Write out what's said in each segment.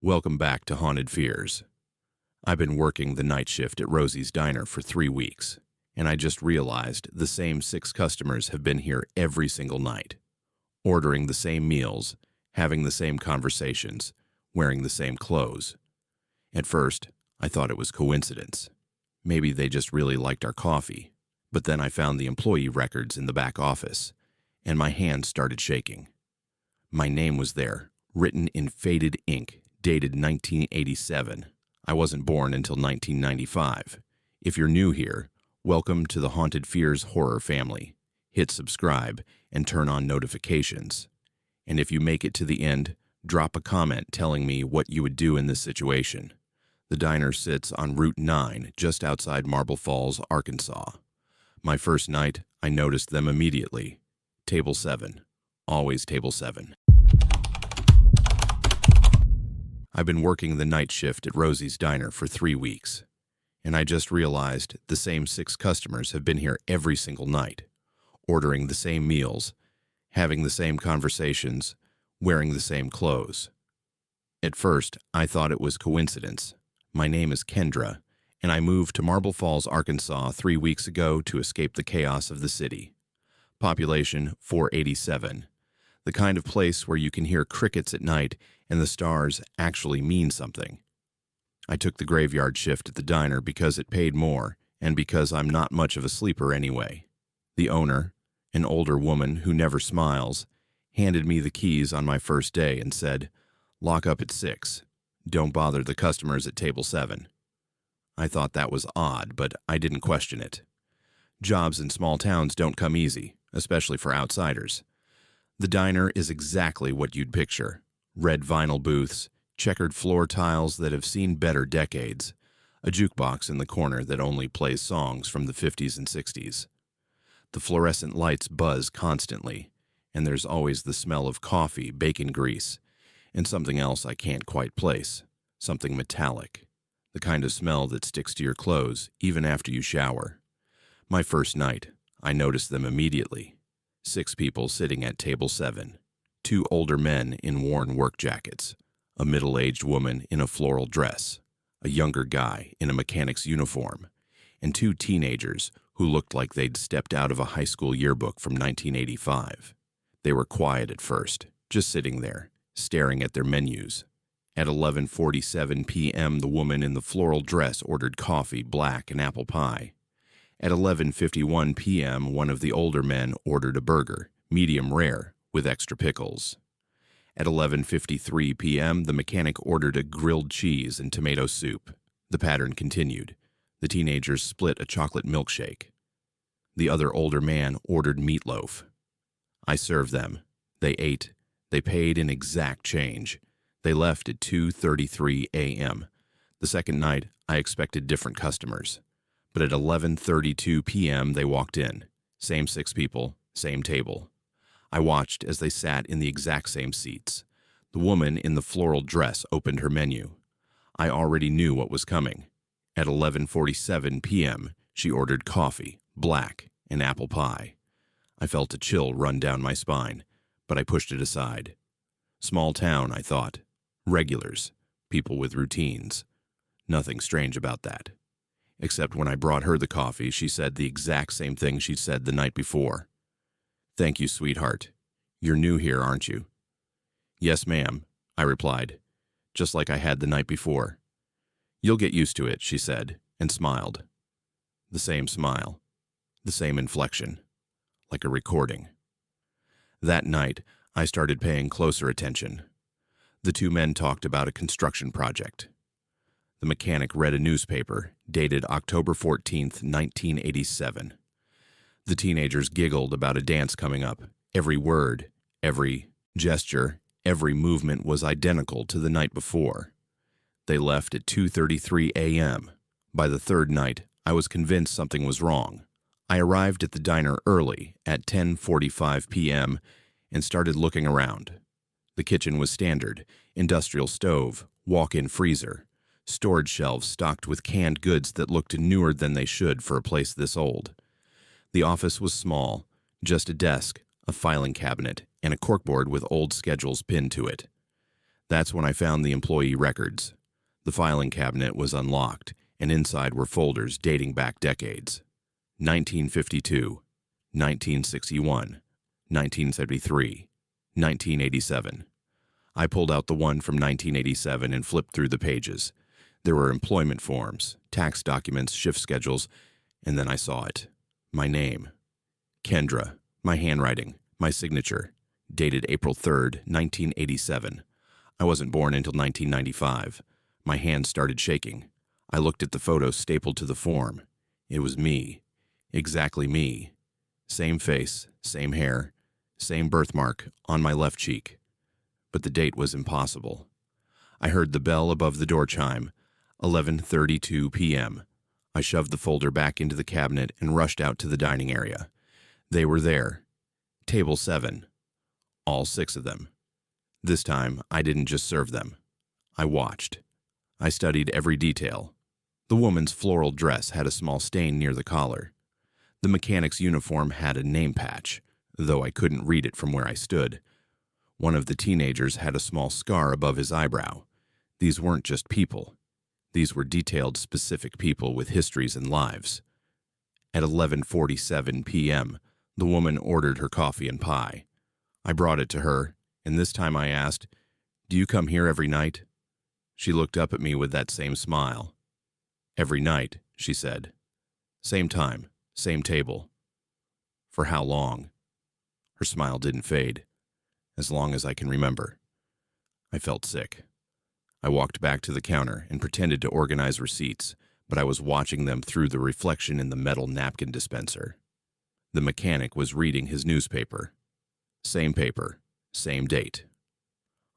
Welcome back to Haunted Fears. I've been working the night shift at Rosie's Diner for 3 weeks, and I just realized the same 6 customers have been here every single night, ordering the same meals, having the same conversations, wearing the same clothes. At first, I thought it was coincidence. Maybe they just really liked our coffee. But then I found the employee records in the back office, and my hands started shaking. My name was there, written in faded ink, dated 1987. I wasn't born until 1995. If you're new here, welcome to the Haunted Fears horror family. Hit subscribe and turn on notifications. And if you make it to the end, drop a comment telling me what you would do in this situation. The diner sits on Route 9, just outside Marble Falls, Arkansas. My first night, I noticed them immediately. Table 7. Always table 7. I've been working the night shift at Rosie's Diner for 3 weeks, and I just realized the same 6 customers have been here every single night, ordering the same meals, having the same conversations, wearing the same clothes. At first, I thought it was coincidence. My name is Kendra, and I moved to Marble Falls, Arkansas 3 weeks ago to escape the chaos of the city. Population 487, the kind of place where you can hear crickets at night and the stars actually mean something. I took the graveyard shift at the diner because it paid more and because I'm not much of a sleeper anyway. The owner, an older woman who never smiles, handed me the keys on my first day and said, "Lock up at 6. Don't bother the customers at table 7. I thought that was odd, but I didn't question it. Jobs in small towns don't come easy, especially for outsiders. The diner is exactly what you'd picture. Red vinyl booths, checkered floor tiles that have seen better decades, a jukebox in the corner that only plays songs from the 50s and 60s. The fluorescent lights buzz constantly, and there's always the smell of coffee, bacon grease, and something else I can't quite place, something metallic. The kind of smell that sticks to your clothes even after you shower. My first night, I noticed them immediately. 6 people sitting at table 7. 2 older men in worn work jackets, a middle-aged woman in a floral dress, a younger guy in a mechanic's uniform, and 2 teenagers who looked like they'd stepped out of a high school yearbook from 1985. They were quiet at first, just sitting there, staring at their menus. At 11:47 p.m., the woman in the floral dress ordered coffee, black, and apple pie. At 11:51 p.m., one of the older men ordered a burger, medium rare, with extra pickles. At 11:53 p.m., the mechanic ordered a grilled cheese and tomato soup. The pattern continued. The teenagers split a chocolate milkshake. The other older man ordered meatloaf. I served them. They ate. They paid in exact change. They left at 2:33 a.m. The second night, I expected different customers. But at 11:32 p.m., they walked in. Same 6 people, same table. I watched as they sat in the exact same seats. The woman in the floral dress opened her menu. I already knew what was coming. At 11:47 p.m., she ordered coffee, black, and apple pie. I felt a chill run down my spine, but I pushed it aside. Small town, I thought. Regulars, people with routines. Nothing strange about that. Except when I brought her the coffee, she said the exact same thing she'd said the night before. "Thank you, sweetheart. You're new here, aren't you?" "Yes, ma'am," I replied, just like I had the night before. "You'll get used to it," she said, and smiled. The same smile, the same inflection, like a recording. That night, I started paying closer attention. The 2 men talked about a construction project. The mechanic read a newspaper, dated October 14th, 1987. The teenagers giggled about a dance coming up. Every word, every gesture, every movement was identical to the night before. They left at 2:33 a.m. By the third night, I was convinced something was wrong. I arrived at the diner early, at 10:45 p.m., and started looking around. The kitchen was standard, industrial stove, walk-in freezer, storage shelves stocked with canned goods that looked newer than they should for a place this old. The office was small, just a desk, a filing cabinet, and a corkboard with old schedules pinned to it. That's when I found the employee records. The filing cabinet was unlocked, and inside were folders dating back decades. 1952, 1961, 1973, 1987. I pulled out the one from 1987 and flipped through the pages. There were employment forms, tax documents, shift schedules, and then I saw it. My name. Kendra. My handwriting. My signature. Dated April 3rd, 1987. I wasn't born until 1995. My hand started shaking. I looked at the photo stapled to the form. It was me. Exactly me. Same face, same hair, same birthmark on my left cheek. But the date was impossible. I heard the bell above the door chime. 11:32 p.m. I shoved the folder back into the cabinet and rushed out to the dining area. They were there. Table 7. All 6 of them. This time, I didn't just serve them. I watched. I studied every detail. The woman's floral dress had a small stain near the collar. The mechanic's uniform had a name patch, though I couldn't read it from where I stood. One of the teenagers had a small scar above his eyebrow. These weren't just people. These were detailed, specific people with histories and lives. At 11:47 p.m., the woman ordered her coffee and pie. I brought it to her, and this time I asked, "Do you come here every night?" She looked up at me with that same smile. "Every night," she said. "Same time, same table." "For how long?" Her smile didn't fade. "As long as I can remember." I felt sick. I walked back to the counter and pretended to organize receipts, but I was watching them through the reflection in the metal napkin dispenser. The mechanic was reading his newspaper. Same paper, same date.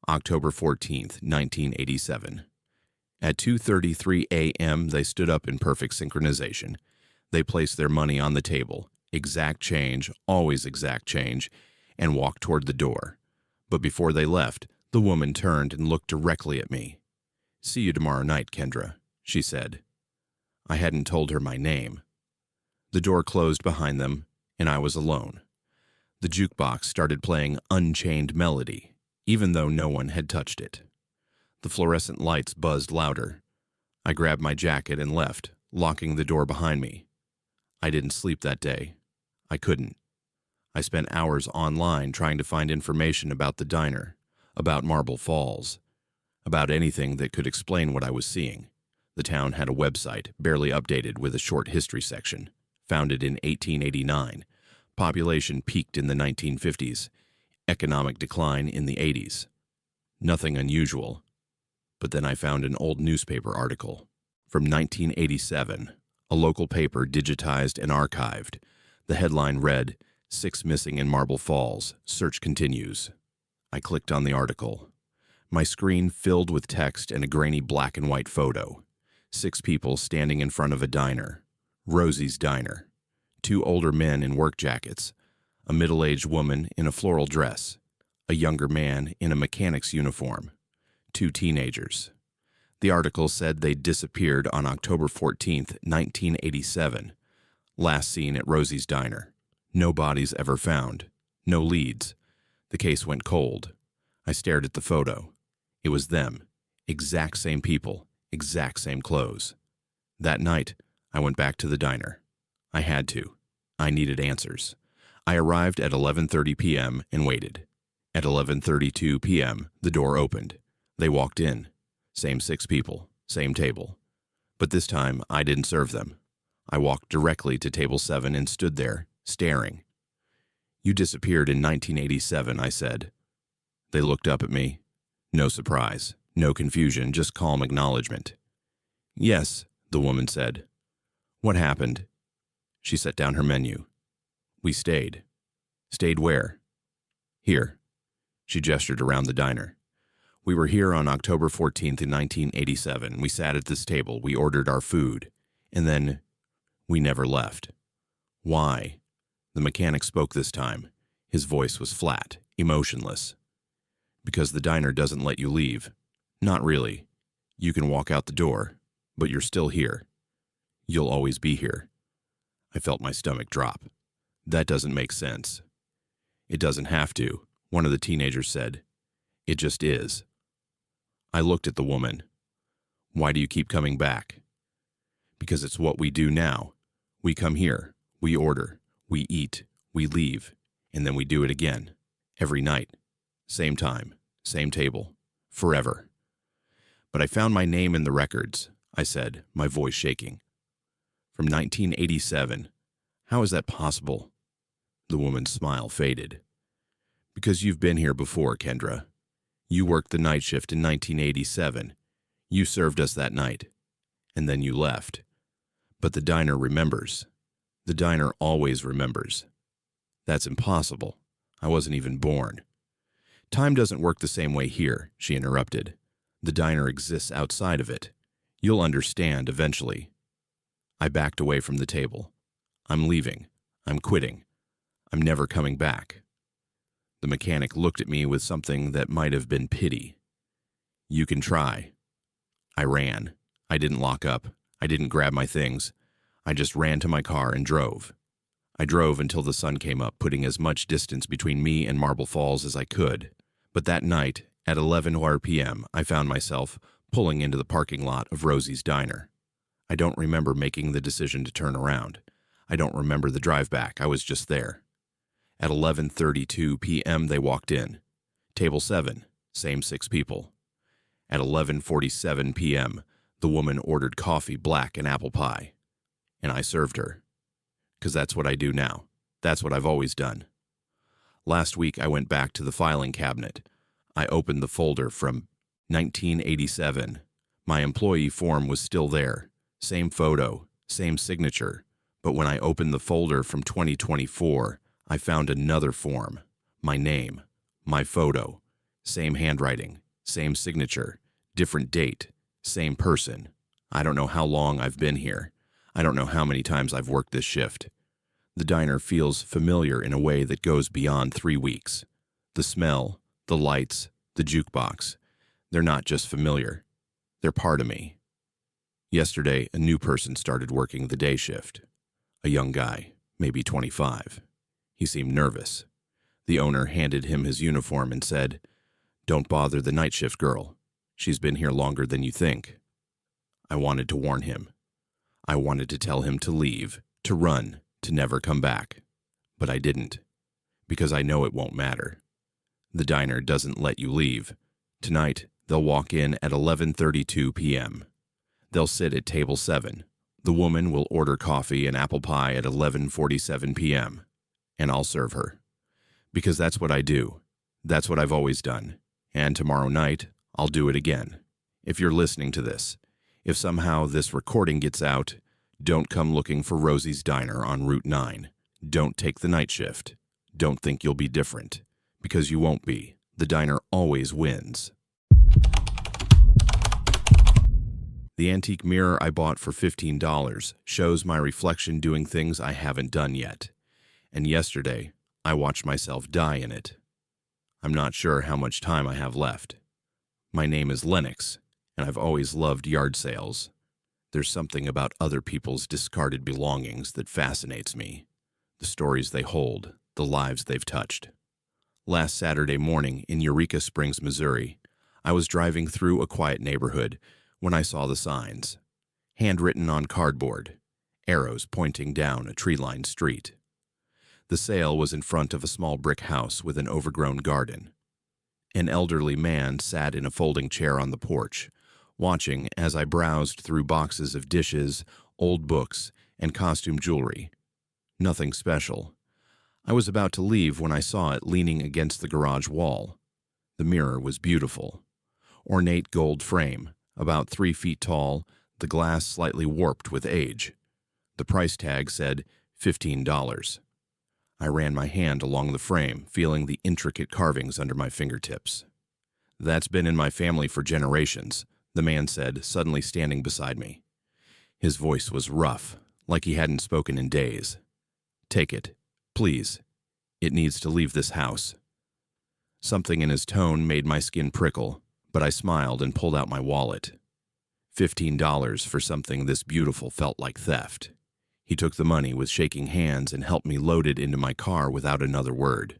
October 14th, 1987. At 2:33 a.m., they stood up in perfect synchronization. They placed their money on the table, exact change, always exact change, and walked toward the door. But before they left, the woman turned and looked directly at me. "See you tomorrow night, Kendra," she said. I hadn't told her my name. The door closed behind them, and I was alone. The jukebox started playing Unchained Melody, even though no one had touched it. The fluorescent lights buzzed louder. I grabbed my jacket and left, locking the door behind me. I didn't sleep that day. I couldn't. I spent hours online trying to find information about the diner, about Marble Falls, about anything that could explain what I was seeing. The town had a website, barely updated, with a short history section. Founded in 1889. Population peaked in the 1950s. Economic decline in the 80s. Nothing unusual. But then I found an old newspaper article. From 1987, a local paper digitized and archived. The headline read, "6 missing in Marble Falls. Search continues." I clicked on the article. My screen filled with text and a grainy black and white photo. 6 people standing in front of a diner. Rosie's Diner. 2 older men in work jackets. A middle-aged woman in a floral dress. A younger man in a mechanic's uniform. 2 teenagers. The article said they disappeared on October 14th, 1987. Last seen at Rosie's Diner. No bodies ever found. No leads. The case went cold. I stared at the photo. It was them. Exact same people. Exact same clothes. That night, I went back to the diner. I had to. I needed answers. I arrived at 11:30 p.m. and waited. At 11:32 p.m., the door opened. They walked in. Same 6 people. Same table. But this time, I didn't serve them. I walked directly to table 7 and stood there, staring. "You disappeared in 1987, I said. They looked up at me. No surprise, no confusion, just calm acknowledgement. "Yes," the woman said. "What happened?" She set down her menu. "We stayed." "Stayed where?" "Here." She gestured around the diner. "We were here on October 14th in 1987. We sat at this table. We ordered our food. And then we never left." "Why?" The mechanic spoke this time. His voice was flat, emotionless. "Because the diner doesn't let you leave. Not really. You can walk out the door, but you're still here. You'll always be here." I felt my stomach drop. "That doesn't make sense." "It doesn't have to," one of the teenagers said. "It just is." I looked at the woman. "Why do you keep coming back?" "Because it's what we do now. We come here, we order, we eat, we leave, and then we do it again. Every night. Same time, same table. Forever." "But I found my name in the records," I said, my voice shaking. "From 1987. How is that possible?" The woman's smile faded. "Because you've been here before, Kendra. You worked the night shift in 1987. You served us that night. And then you left. But the diner remembers. The diner always remembers." "That's impossible. I wasn't even born." "Time doesn't work the same way here," she interrupted. "The diner exists outside of it. You'll understand eventually." I backed away from the table. "I'm leaving. I'm quitting. I'm never coming back." The mechanic looked at me with something that might have been pity. "You can try." I ran. I didn't lock up. I didn't grab my things. I just ran to my car and drove. I drove until the sun came up, putting as much distance between me and Marble Falls as I could. But that night, at 11 p.m., I found myself pulling into the parking lot of Rosie's Diner. I don't remember making the decision to turn around. I don't remember the drive back. I was just there. At 11:32 p.m., they walked in. Table 7, same 6 people. At 11:47 p.m., the woman ordered coffee, black, and apple pie. And I served her. 'Cause that's what I do now. That's what I've always done. Last week, I went back to the filing cabinet. I opened the folder from 1987. My employee form was still there. Same photo, same signature. But when I opened the folder from 2024, I found another form. My name, my photo, same handwriting, same signature, different date, same person. I don't know how long I've been here. I don't know how many times I've worked this shift. The diner feels familiar in a way that goes beyond 3 weeks. The smell, the lights, the jukebox, they're not just familiar. They're part of me. Yesterday, a new person started working the day shift. A young guy, maybe 25. He seemed nervous. The owner handed him his uniform and said, "Don't bother the night shift girl. She's been here longer than you think." I wanted to warn him. I wanted to tell him to leave, to run, to never come back. But I didn't, because I know it won't matter. The diner doesn't let you leave. Tonight, they'll walk in at 11:32 p.m. They'll sit at table 7. The woman will order coffee and apple pie at 11:47 p.m. And I'll serve her. Because that's what I do. That's what I've always done. And tomorrow night, I'll do it again. If you're listening to this, if somehow this recording gets out, don't come looking for Rosie's Diner on Route 9. Don't take the night shift. Don't think you'll be different. Because you won't be. The diner always wins. The antique mirror I bought for $15 shows my reflection doing things I haven't done yet. And yesterday, I watched myself die in it. I'm not sure how much time I have left. My name is Lennox, and I've always loved yard sales. There's something about other people's discarded belongings that fascinates me. The stories they hold, the lives they've touched. Last Saturday morning in Eureka Springs, Missouri, I was driving through a quiet neighborhood when I saw the signs. Handwritten on cardboard, arrows pointing down a tree-lined street. The sale was in front of a small brick house with an overgrown garden. An elderly man sat in a folding chair on the porch, watching as I browsed through boxes of dishes, old books, and costume jewelry. Nothing special. I was about to leave when I saw it leaning against the garage wall. The mirror was beautiful. Ornate gold frame, about 3 feet tall, the glass slightly warped with age. The price tag said $15. I ran my hand along the frame, feeling the intricate carvings under my fingertips. "That's been in my family for generations," the man said, suddenly standing beside me. His voice was rough, like he hadn't spoken in days. "Take it, please. It needs to leave this house." Something in his tone made my skin prickle, but I smiled and pulled out my wallet. $15 for something this beautiful felt like theft. He took the money with shaking hands and helped me load it into my car without another word.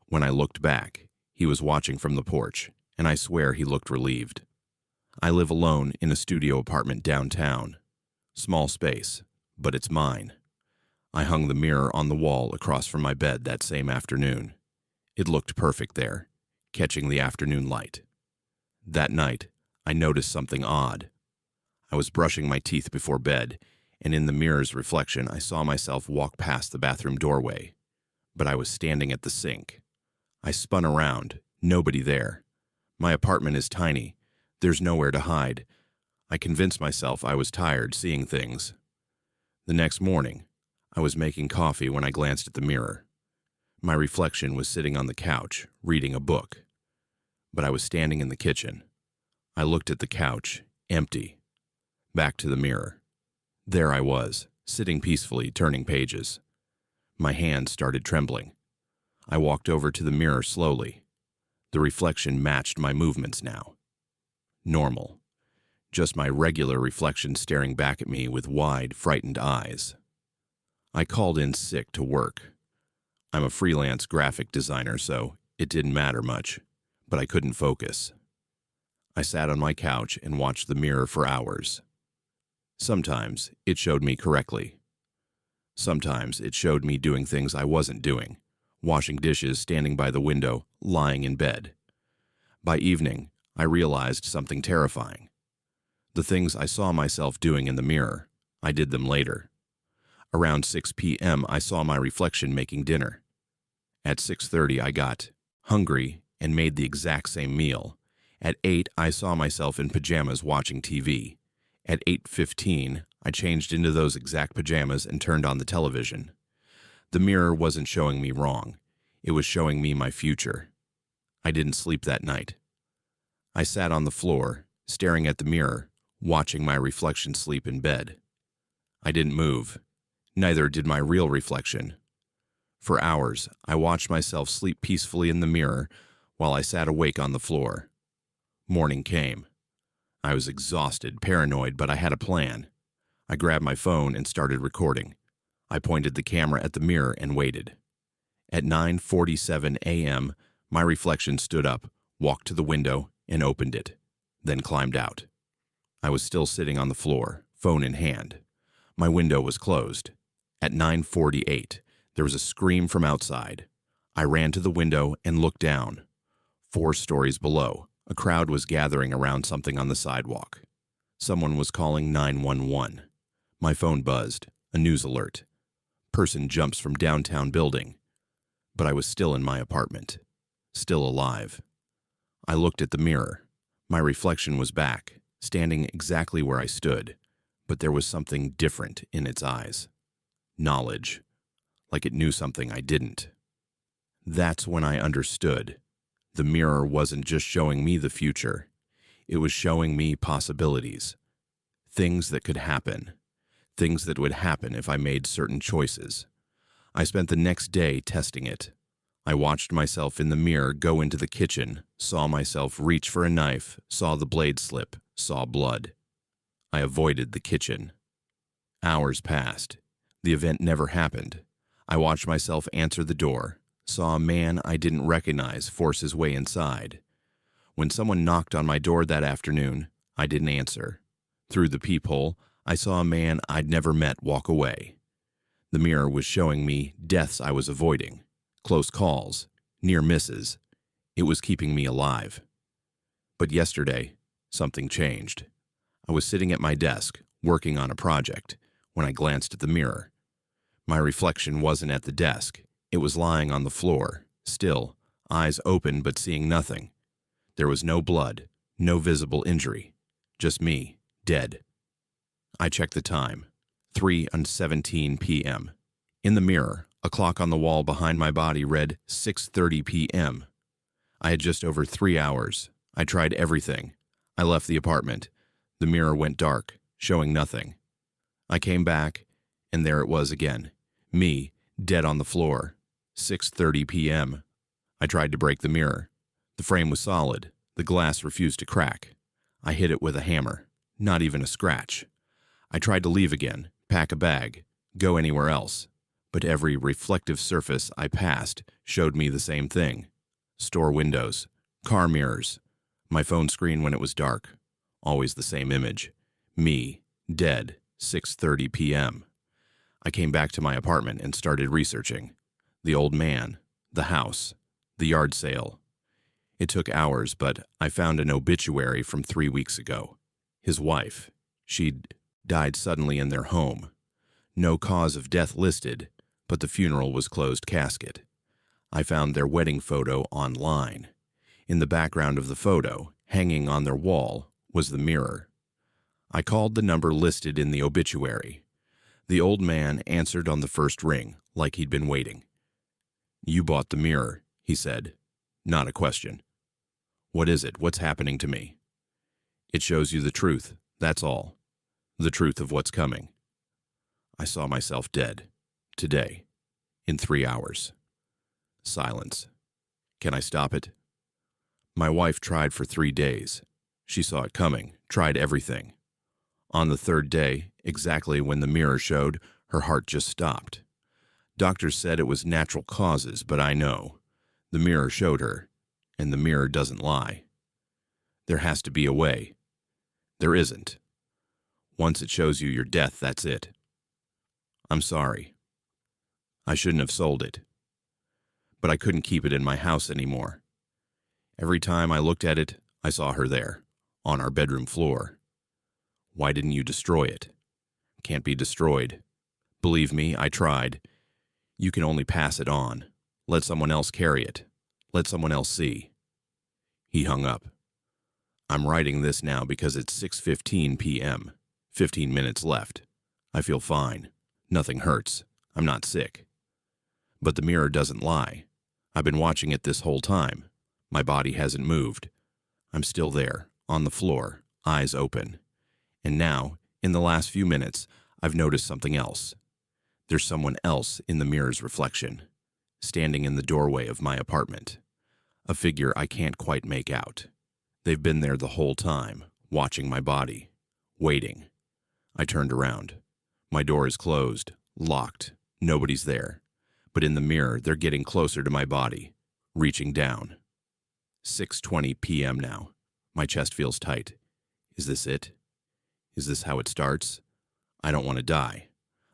When I looked back, he was watching from the porch, and I swear he looked relieved. I live alone in a studio apartment downtown. Small space, but it's mine. I hung the mirror on the wall across from my bed that same afternoon. It looked perfect there, catching the afternoon light. That night, I noticed something odd. I was brushing my teeth before bed, and in the mirror's reflection, I saw myself walk past the bathroom doorway. But I was standing at the sink. I spun around, nobody there. My apartment is tiny. There's nowhere to hide. I convinced myself I was tired seeing things. The next morning, I was making coffee when I glanced at the mirror. My reflection was sitting on the couch, reading a book. But I was standing in the kitchen. I looked at the couch, empty. Back to the mirror. There I was, sitting peacefully, turning pages. My hands started trembling. I walked over to the mirror slowly. The reflection matched my movements now. Normal. Just my regular reflection staring back at me with wide, frightened eyes. I called in sick to work. I'm a freelance graphic designer, so it didn't matter much, but I couldn't focus. I sat on my couch and watched the mirror for hours. Sometimes it showed me correctly. Sometimes it showed me doing things I wasn't doing, washing dishes, standing by the window, lying in bed. By evening, I realized something terrifying. The things I saw myself doing in the mirror, I did them later. Around 6 p.m., I saw my reflection making dinner. At 6:30, I got hungry and made the exact same meal. At 8, I saw myself in pajamas watching TV. At 8:15, I changed into those exact pajamas and turned on the television. The mirror wasn't showing me wrong. It was showing me my future. I didn't sleep that night. I sat on the floor, staring at the mirror, watching my reflection sleep in bed. I didn't move. Neither did my real reflection. For hours, I watched myself sleep peacefully in the mirror while I sat awake on the floor. Morning came. I was exhausted, paranoid, but I had a plan. I grabbed my phone and started recording. I pointed the camera at the mirror and waited. At 9:47 a.m., my reflection stood up, walked to the window, and opened it, then climbed out. I was still sitting on the floor, phone in hand. My window was closed. At 9:48, there was a scream from outside. I ran to the window and looked down. 4 stories below, a crowd was gathering around something on the sidewalk. Someone was calling 911. My phone buzzed, a news alert. Person jumps from downtown building. But I was still in my apartment, still alive. I looked at the mirror. My reflection was back, standing exactly where I stood, but there was something different in its eyes. Knowledge, like it knew something I didn't. That's when I understood. The mirror wasn't just showing me the future. It was showing me possibilities. Things that could happen. Things that would happen if I made certain choices. I spent the next day testing it. I watched myself in the mirror go into the kitchen, saw myself reach for a knife, saw the blade slip, saw blood. I avoided the kitchen. Hours passed. The event never happened. I watched myself answer the door, saw a man I didn't recognize force his way inside. When someone knocked on my door that afternoon, I didn't answer. Through the peephole, I saw a man I'd never met walk away. The mirror was showing me deaths I was avoiding, close calls, near misses. It was keeping me alive. But yesterday, something changed. I was sitting at my desk, working on a project, when I glanced at the mirror. My reflection wasn't at the desk. It was lying on the floor, still, eyes open but seeing nothing. There was no blood, no visible injury, just me, dead. I checked the time, 3:17 p.m. In the mirror, a clock on the wall behind my body read 6:30 p.m. I had just over 3 hours. I tried everything. I left the apartment. The mirror went dark, showing nothing. I came back, and there it was again. Me, dead on the floor. 6:30 p.m. I tried to break the mirror. The frame was solid. The glass refused to crack. I hit it with a hammer. Not even a scratch. I tried to leave again, pack a bag, go anywhere else. But every reflective surface I passed showed me the same thing. Store windows, car mirrors, my phone screen when it was dark. Always the same image. Me, dead, 6:30 p.m. I came back to my apartment and started researching. The old man, the house, the yard sale. It took hours, but I found an obituary from 3 weeks ago. His wife, she'd died suddenly in their home. No cause of death listed, but the funeral was closed casket. I found their wedding photo online. In the background of the photo, hanging on their wall, was the mirror. I called the number listed in the obituary. The old man answered on the first ring, like he'd been waiting. "You bought the mirror," he said. Not a question. "What is it? What's happening to me?" "It shows you the truth, that's all. The truth of what's coming." I saw myself dead. Today. In 3 hours. Silence. Can I stop it? My wife tried for 3 days. She saw it coming, tried everything. On the third day, exactly when the mirror showed, her heart just stopped. Doctors said it was natural causes, but I know. The mirror showed her, and the mirror doesn't lie. There has to be a way. There isn't. Once it shows you your death, that's it. I'm sorry. I shouldn't have sold it. But I couldn't keep it in my house anymore. Every time I looked at it, I saw her there, on our bedroom floor. Why didn't you destroy it? Can't be destroyed. Believe me, I tried. You can only pass it on. Let someone else carry it. Let someone else see. He hung up. I'm writing this now because it's 6:15 p.m. 15 minutes left. I feel fine. Nothing hurts. I'm not sick. But the mirror doesn't lie. I've been watching it this whole time. My body hasn't moved. I'm still there, on the floor, eyes open. And now, in the last few minutes, I've noticed something else. There's someone else in the mirror's reflection, standing in the doorway of my apartment. A figure I can't quite make out. They've been there the whole time, watching my body, waiting. I turned around. My door is closed, locked, nobody's there. But in the mirror, they're getting closer to my body, reaching down. 6:20 p.m. now. My chest feels tight. Is this it? Is this how it starts? I don't want to die.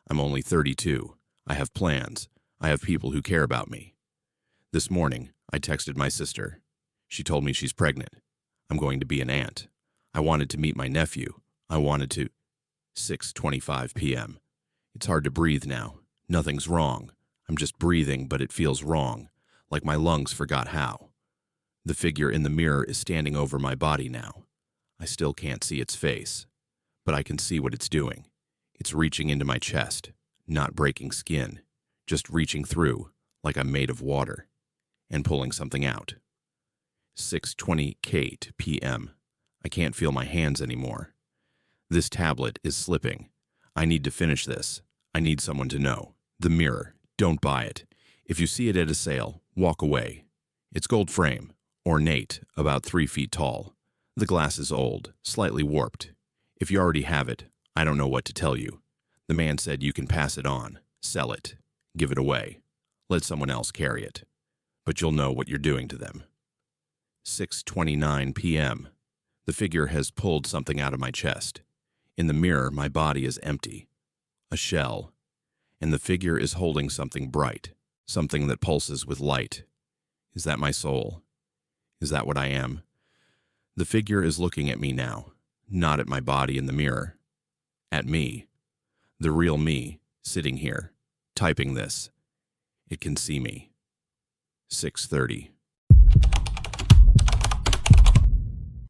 I'm only 32. I have plans. I have people who care about me. This morning, I texted my sister. She told me she's pregnant. I'm going to be an aunt. I wanted to meet my nephew. I wanted to... 6:25 p.m. It's hard to breathe now. Nothing's wrong. I'm just breathing, but it feels wrong, like my lungs forgot how. The figure in the mirror is standing over my body now. I still can't see its face, but I can see what it's doing. It's reaching into my chest, not breaking skin, just reaching through, like I'm made of water, and pulling something out. 6:28 p.m. I can't feel my hands anymore. This tablet is slipping. I need to finish this. I need someone to know. The mirror. Don't buy it. If you see it at a sale, walk away. It's gold frame, ornate, about 3 feet tall. The glass is old, slightly warped. If you already have it, I don't know what to tell you. The man said you can pass it on, sell it, give it away. Let someone else carry it. But you'll know what you're doing to them. 6:29 p.m. The figure has pulled something out of my chest. In the mirror, my body is empty. A shell. And the figure is holding something bright, something that pulses with light. Is that my soul? Is that what I am? The figure is looking at me now, not at my body in the mirror. At me. The real me, sitting here, typing this. It can see me. 6:30.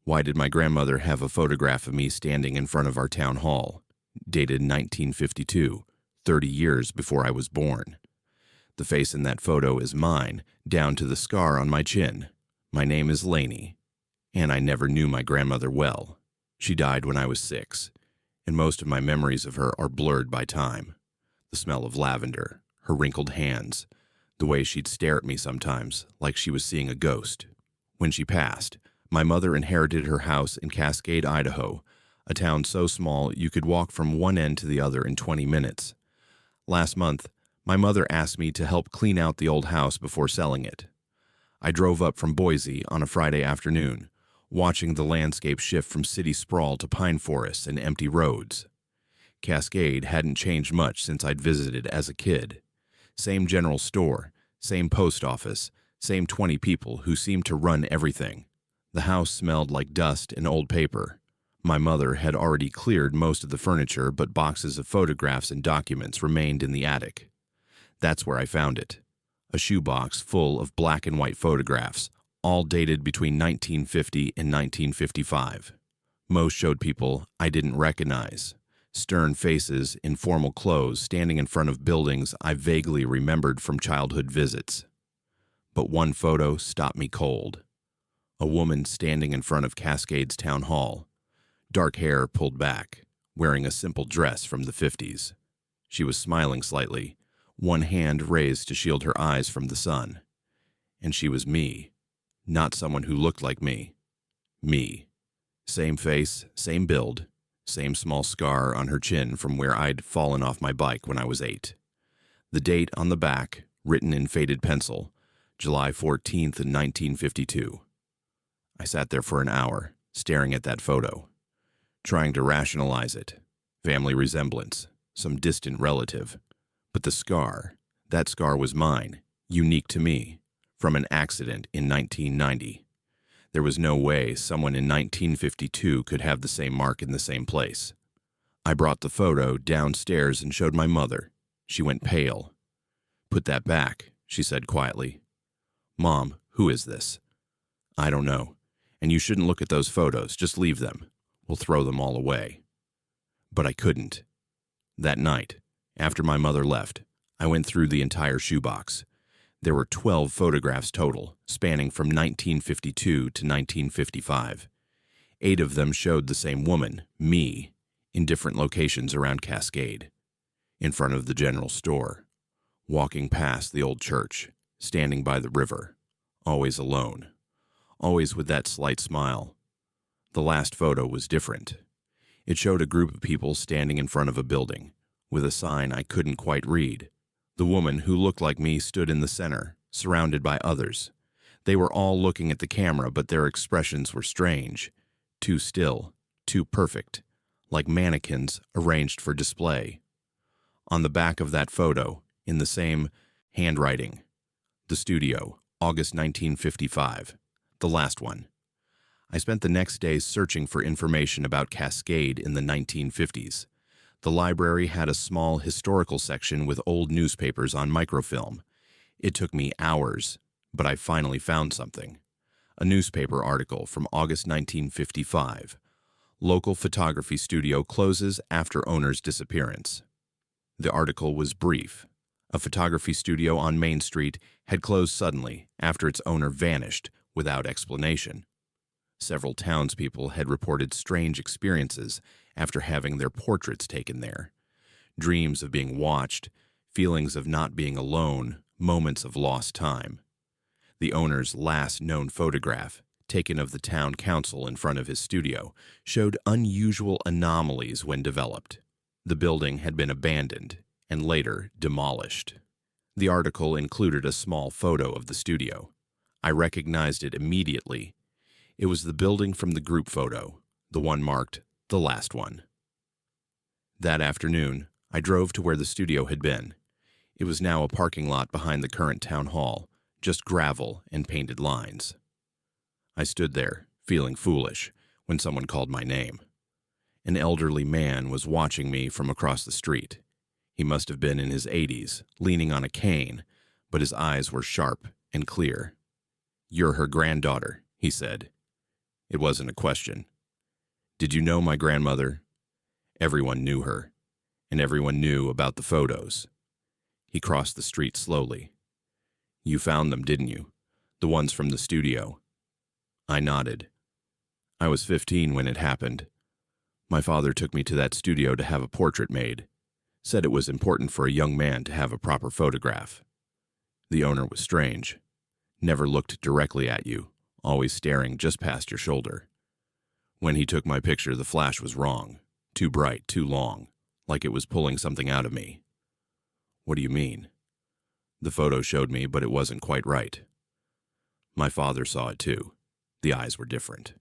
Why did my grandmother have a photograph of me standing in front of our town hall, dated 1952, 30 years before I was born? The face in that photo is mine, down to the scar on my chin. My name is Lainey, and I never knew my grandmother well. She died when I was 6, and most of my memories of her are blurred by time. The smell of lavender, her wrinkled hands, the way she'd stare at me sometimes, like she was seeing a ghost. When she passed, my mother inherited her house in Cascade, Idaho, a town so small you could walk from one end to the other in 20 minutes. Last month, my mother asked me to help clean out the old house before selling it. I drove up from Boise on a Friday afternoon, watching the landscape shift from city sprawl to pine forests and empty roads. Cascade hadn't changed much since I'd visited as a kid. Same general store, same post office, same 20 people who seemed to run everything. The house smelled like dust and old paper. My mother had already cleared most of the furniture, but boxes of photographs and documents remained in the attic. That's where I found it. A shoebox full of black and white photographs, all dated between 1950 and 1955. Most showed people I didn't recognize. Stern faces in formal clothes standing in front of buildings I vaguely remembered from childhood visits. But one photo stopped me cold. A woman standing in front of Cascade's town hall. Dark hair pulled back, wearing a simple dress from the 50s. She was smiling slightly, one hand raised to shield her eyes from the sun. And she was me, not someone who looked like me. Me. Same face, same build, same small scar on her chin from where I'd fallen off my bike when I was 8. The date on the back, written in faded pencil, July 14th, 1952. I sat there for an hour, staring at that photo, trying to rationalize it. Family resemblance, some distant relative. But the scar, that scar was mine, unique to me, from an accident in 1990. There was no way someone in 1952 could have the same mark in the same place. I brought the photo downstairs and showed my mother. She went pale. "Put that back," she said quietly. "Mom, who is this?" "I don't know. And you shouldn't look at those photos. Just leave them. We'll throw them all away." But I couldn't. That night, after my mother left, I went through the entire shoebox. There were 12 photographs total, spanning from 1952 to 1955. 8 of them showed the same woman, me, in different locations around Cascade. In front of the general store, walking past the old church, standing by the river, always alone, always with that slight smile. The last photo was different. It showed a group of people standing in front of a building, with a sign I couldn't quite read. The woman who looked like me stood in the center, surrounded by others. They were all looking at the camera, but their expressions were strange, too still, too perfect, like mannequins arranged for display. On the back of that photo, in the same handwriting, "The Studio, August 1955, the last one." I spent the next days searching for information about Cascade in the 1950s. The library had a small historical section with old newspapers on microfilm. It took me hours, but I finally found something. A newspaper article from August 1955. Local photography studio closes after owner's disappearance. The article was brief. A photography studio on Main Street had closed suddenly after its owner vanished without explanation. Several townspeople had reported strange experiences after having their portraits taken there. Dreams of being watched, feelings of not being alone, moments of lost time. The owner's last known photograph, taken of the town council in front of his studio, showed unusual anomalies when developed. The building had been abandoned and later demolished. The article included a small photo of the studio. I recognized it immediately. It was the building from the group photo, the one marked "the last one." That afternoon, I drove to where the studio had been. It was now a parking lot behind the current town hall, just gravel and painted lines. I stood there, feeling foolish, when someone called my name. An elderly man was watching me from across the street. He must have been in his 80s, leaning on a cane, but his eyes were sharp and clear. "You're her granddaughter," he said. It wasn't a question. "Did you know my grandmother?" Everyone knew her, and everyone knew about the photos. He crossed the street slowly. "You found them, didn't you? The ones from the studio?" I nodded. "I was 15 when it happened. My father took me to that studio to have a portrait made. Said it was important for a young man to have a proper photograph. The owner was strange. Never looked directly at you, always staring just past your shoulder. When he took my picture, the flash was wrong. Too bright, too long, like it was pulling something out of me." "What do you mean?" "The photo showed me, but it wasn't quite right." My father saw it too. The eyes were different.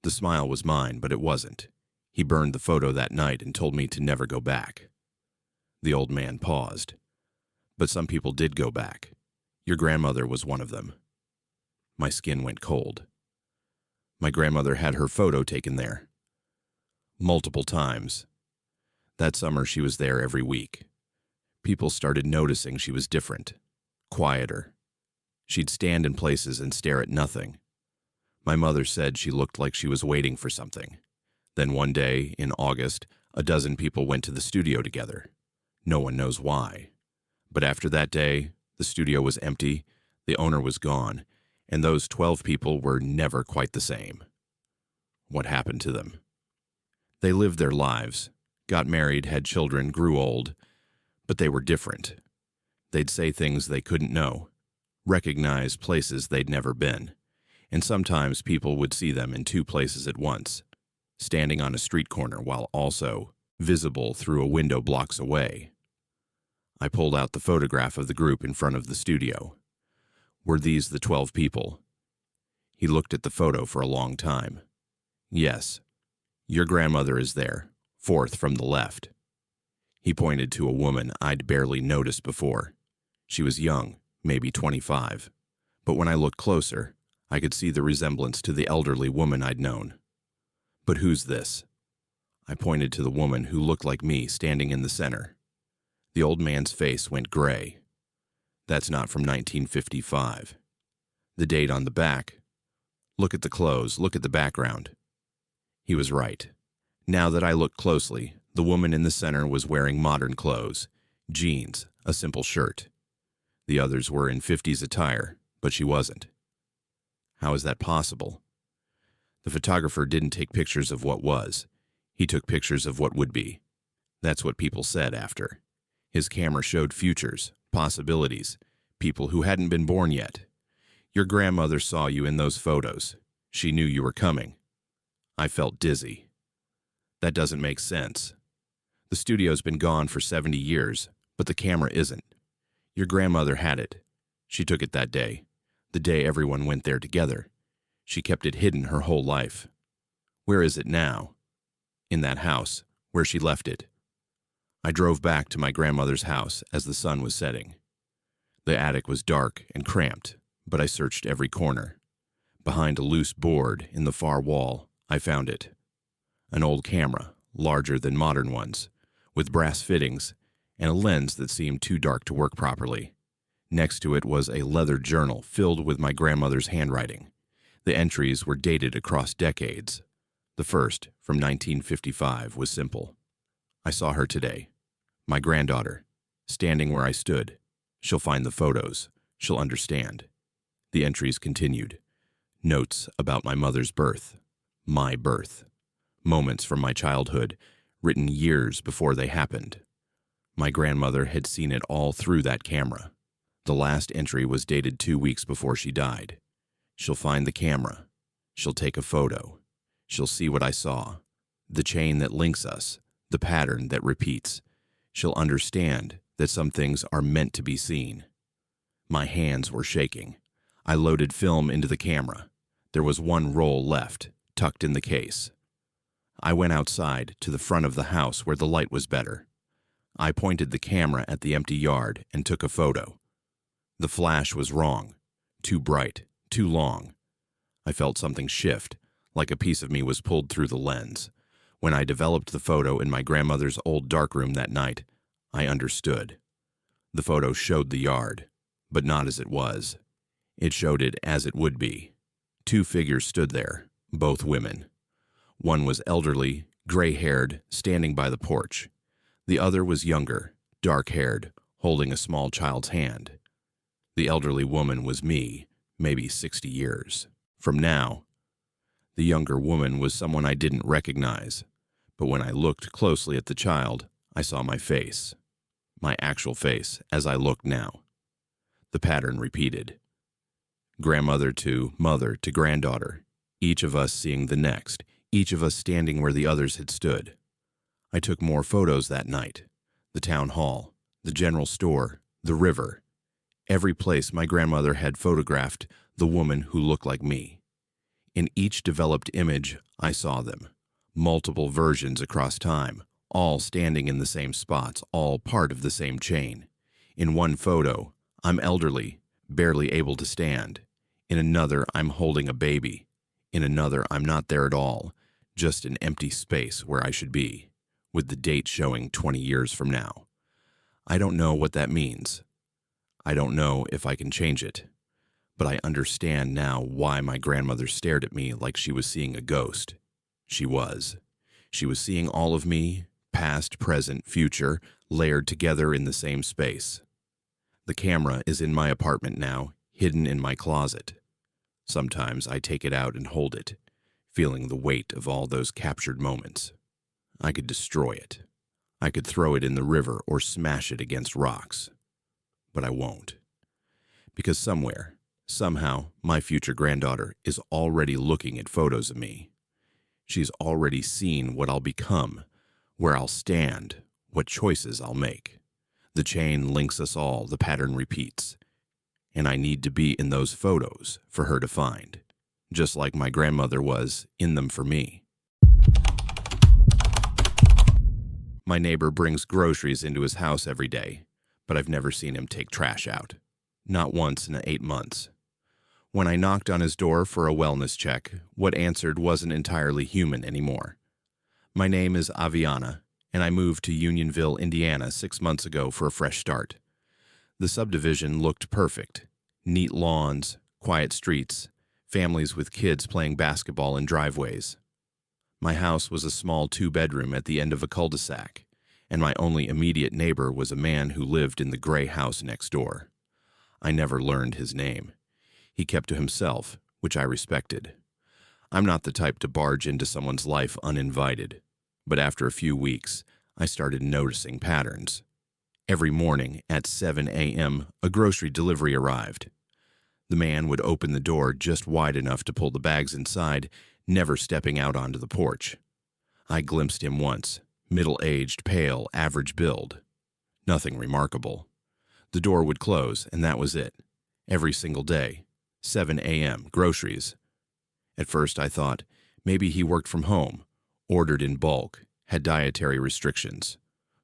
The smile was mine, but it wasn't. He burned the photo that night and told me to never go back. The old man paused. But some people did go back. Your grandmother was one of them. My skin went cold. My grandmother had her photo taken there. Multiple times. That summer she was there every week. People started noticing she was different, quieter. She'd stand in places and stare at nothing. My mother said she looked like she was waiting for something. Then one day, in August, a dozen people went to the studio together. No one knows why. But after that day, the studio was empty, the owner was gone, and those 12 people were never quite the same. What happened to them? They lived their lives, got married, had children, grew old, but they were different. They'd say things they couldn't know, recognize places they'd never been, and sometimes people would see them in two places at once, standing on a street corner while also visible through a window blocks away. I pulled out the photograph of the group in front of the studio. Were these the 12 people? He looked at the photo for a long time. Yes, your grandmother is there, fourth from the left. He pointed to a woman I'd barely noticed before. She was young, maybe 25, but when I looked closer, I could see the resemblance to the elderly woman I'd known. But who's this? I pointed to the woman who looked like me standing in the center. The old man's face went gray. That's not from 1955. The date on the back. Look at the clothes, look at the background. He was right. Now that I looked closely, the woman in the center was wearing modern clothes, jeans, a simple shirt. The others were in 50s attire, but she wasn't. How is that possible? The photographer didn't take pictures of what was. He took pictures of what would be. That's what people said after. His camera showed futures, possibilities, people who hadn't been born yet. Your grandmother saw you in those photos. She knew you were coming. I felt dizzy. That doesn't make sense. The studio's been gone for 70 years, but the camera isn't. Your grandmother had it. She took it that day, the day everyone went there together. She kept it hidden her whole life. Where is it now? In that house, where she left it. I drove back to my grandmother's house as the sun was setting. The attic was dark and cramped, but I searched every corner. Behind a loose board in the far wall, I found it. An old camera, larger than modern ones, with brass fittings and a lens that seemed too dark to work properly. Next to it was a leather journal filled with my grandmother's handwriting. The entries were dated across decades. The first, from 1955, was simple. I saw her today. My granddaughter, standing where I stood. She'll find the photos. She'll understand. The entries continued. Notes about my mother's birth. My birth. Moments from my childhood, written years before they happened. My grandmother had seen it all through that camera. The last entry was dated 2 weeks before she died. She'll find the camera. She'll take a photo. She'll see what I saw. The chain that links us. The pattern that repeats. She'll understand that some things are meant to be seen. My hands were shaking. I loaded film into the camera. There was one roll left, tucked in the case. I went outside to the front of the house where the light was better. I pointed the camera at the empty yard and took a photo. The flash was wrong. Too bright, too long. I felt something shift, like a piece of me was pulled through the lens. When I developed the photo in my grandmother's old darkroom that night, I understood. The photo showed the yard, but not as it was. It showed it as it would be. 2 figures stood there, both women. One was elderly, gray-haired, standing by the porch. The other was younger, dark-haired, holding a small child's hand. The elderly woman was me, maybe 60 years. From now, the younger woman was someone I didn't recognize, but when I looked closely at the child, I saw my face. My actual face, as I looked now. The pattern repeated. Grandmother to mother to granddaughter, each of us seeing the next, each of us standing where the others had stood. I took more photos that night. The town hall, the general store, the river. Every place my grandmother had photographed the woman who looked like me. In each developed image, I saw them. Multiple versions across time, all standing in the same spots, all part of the same chain. In one photo, I'm elderly, barely able to stand. In another, I'm holding a baby. In another, I'm not there at all, just an empty space where I should be, with the date showing 20 years from now. I don't know what that means. I don't know if I can change it. But I understand now why my grandmother stared at me like she was seeing a ghost. She was. She was seeing all of me, past, present, future, layered together in the same space. The camera is in my apartment now, hidden in my closet. Sometimes I take it out and hold it, feeling the weight of all those captured moments. I could destroy it. I could throw it in the river or smash it against rocks. But I won't. Because somewhere, somehow, my future granddaughter is already looking at photos of me. She's already seen what I'll become, where I'll stand, what choices I'll make. The chain links us all, the pattern repeats. And I need to be in those photos for her to find, just like my grandmother was in them for me. My neighbor brings groceries into his house every day, but I've never seen him take trash out. Not once in 8 months. When I knocked on his door for a wellness check, what answered wasn't entirely human anymore. My name is Aviana, and I moved to Unionville, Indiana 6 months ago for a fresh start. The subdivision looked perfect. Neat lawns, quiet streets, families with kids playing basketball in driveways. My house was a small 2-bedroom at the end of a cul-de-sac, and my only immediate neighbor was a man who lived in the gray house next door. I never learned his name. He kept to himself, which I respected. I'm not the type to barge into someone's life uninvited, but after a few weeks, I started noticing patterns. Every morning at 7 a.m., a grocery delivery arrived. The man would open the door just wide enough to pull the bags inside, never stepping out onto the porch. I glimpsed him once, middle-aged, pale, average build. Nothing remarkable. The door would close, and that was it. Every single day. 7 a.m., groceries. At first I thought, maybe he worked from home, ordered in bulk, had dietary restrictions.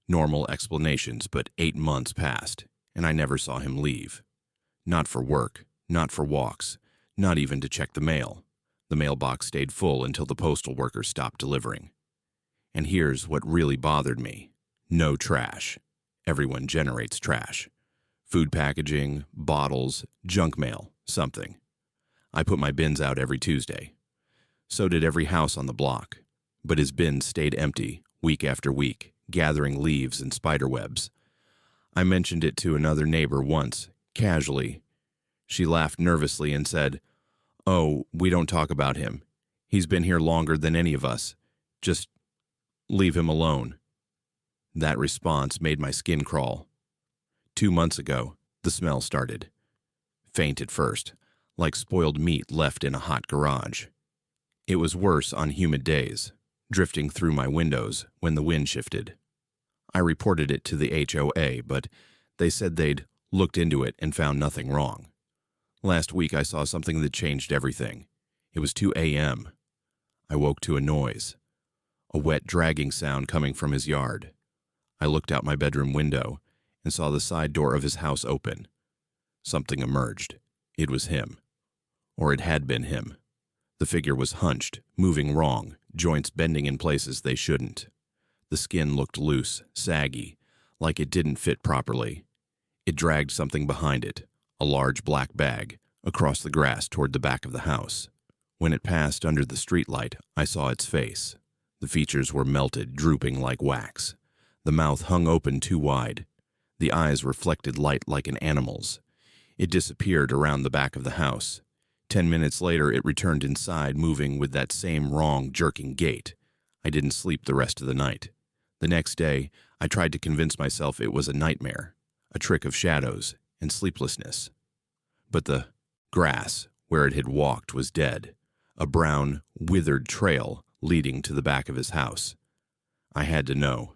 Normal explanations, but 8 months passed, and I never saw him leave. Not for work, not for walks, not even to check the mail. The mailbox stayed full until the postal worker stopped delivering. And here's what really bothered me. No trash. Everyone generates trash. Food packaging, bottles, junk mail, something. I put my bins out every Tuesday. So did every house on the block. But his bins stayed empty, week after week, gathering leaves and spider webs. I mentioned it to another neighbor once, casually. She laughed nervously and said, "Oh, we don't talk about him. He's been here longer than any of us. Just leave him alone." That response made my skin crawl. 2 months ago, the smell started. Faint at first, like spoiled meat left in a hot garage. It was worse on humid days, drifting through my windows when the wind shifted. I reported it to the HOA, but they said they'd looked into it and found nothing wrong. Last week I saw something that changed everything. It was 2 a.m. I woke to a noise, a wet dragging sound coming from his yard. I looked out my bedroom window and saw the side door of his house open. Something emerged. It was him. Or it had been him. The figure was hunched, moving wrong, joints bending in places they shouldn't. The skin looked loose, saggy, like it didn't fit properly. It dragged something behind it, a large black bag, across the grass toward the back of the house. When it passed under the streetlight, I saw its face. The features were melted, drooping like wax. The mouth hung open too wide. The eyes reflected light like an animal's. It disappeared around the back of the house. 10 minutes later, it returned inside, moving with that same wrong, jerking gait. I didn't sleep the rest of the night. The next day, I tried to convince myself it was a nightmare, a trick of shadows and sleeplessness. But the grass, where it had walked, was dead, a brown, withered trail leading to the back of his house. I had to know.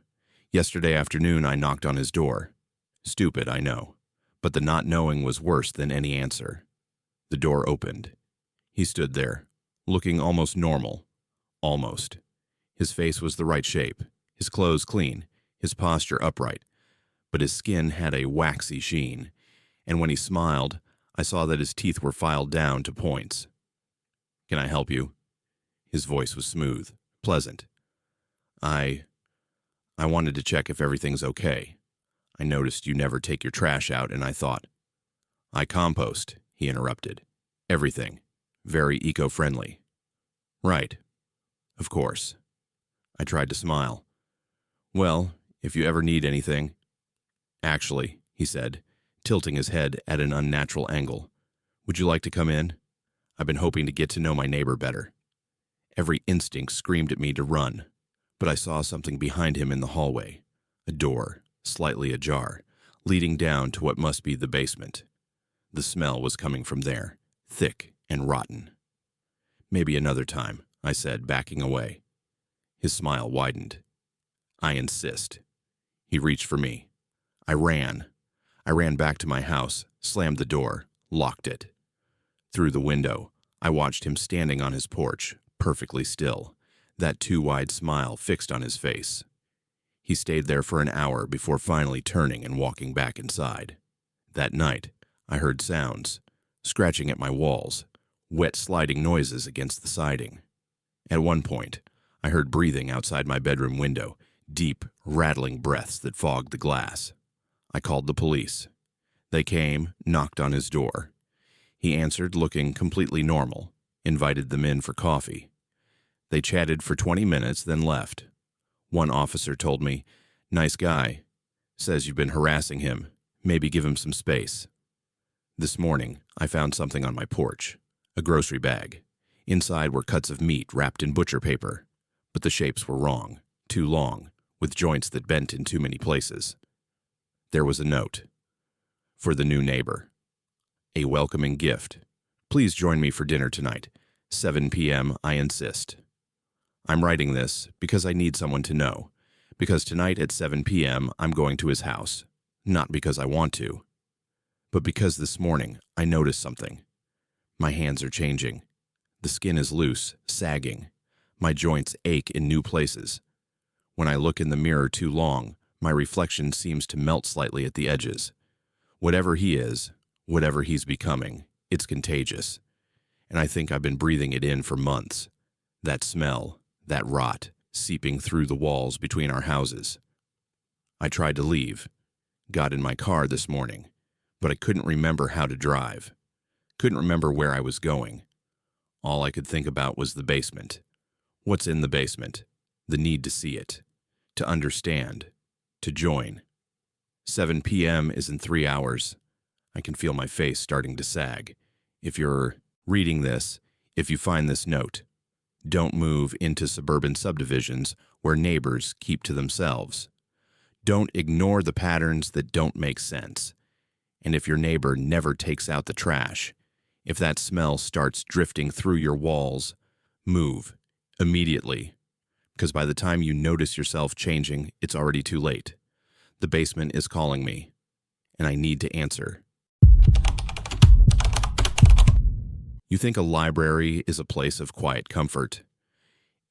Yesterday afternoon, I knocked on his door. Stupid, I know, but the not knowing was worse than any answer. The door opened. He stood there, looking almost normal. Almost. His face was the right shape, his clothes clean, his posture upright, but his skin had a waxy sheen, and when he smiled, I saw that his teeth were filed down to points. "Can I help you?" His voice was smooth, pleasant. I wanted to check if everything's okay. I noticed you never take your trash out, and I thought. "I compost," he interrupted. "Everything. Very eco-friendly." "Right. Of course." I tried to smile. "Well, if you ever need anything." "Actually," he said, tilting his head at an unnatural angle, "would you like to come in? I've been hoping to get to know my neighbor better." Every instinct screamed at me to run, but I saw something behind him in the hallway, a door, slightly ajar, leading down to what must be the basement. The smell was coming from there, thick and rotten. "Maybe another time," I said, backing away. His smile widened. "I insist." He reached for me. I ran. I ran back to my house, slammed the door, locked it. Through the window, I watched him standing on his porch, perfectly still, that too-wide smile fixed on his face. He stayed there for an hour before finally turning and walking back inside. That night, I heard sounds, scratching at my walls, wet sliding noises against the siding. At one point, I heard breathing outside my bedroom window, deep, rattling breaths that fogged the glass. I called the police. They came, knocked on his door. He answered, looking completely normal, invited them in for coffee. They chatted for 20 minutes, then left. One officer told me, "Nice guy. Says you've been harassing him. Maybe give him some space." This morning, I found something on my porch, a grocery bag. Inside were cuts of meat wrapped in butcher paper, but the shapes were wrong, too long, with joints that bent in too many places. There was a note. For the new neighbor. A welcoming gift. Please join me for dinner tonight. 7 p.m., I insist. I'm writing this because I need someone to know, because tonight at 7 p.m. I'm going to his house, not because I want to, but because this morning I noticed something. My hands are changing. The skin is loose, sagging. My joints ache in new places. When I look in the mirror too long, my reflection seems to melt slightly at the edges. Whatever he is, whatever he's becoming, it's contagious. And I think I've been breathing it in for months. That smell, that rot, seeping through the walls between our houses. I tried to leave, got in my car this morning, but I couldn't remember how to drive. Couldn't remember where I was going. All I could think about was the basement. What's in the basement? The need to see it, to understand, to join. 7 p.m. is in 3 hours. I can feel my face starting to sag. If you're reading this, if you find this note, don't move into suburban subdivisions where neighbors keep to themselves. Don't ignore the patterns that don't make sense. And if your neighbor never takes out the trash, if that smell starts drifting through your walls, move immediately. Because by the time you notice yourself changing, it's already too late. The basement is calling me, and I need to answer. You think a library is a place of quiet comfort?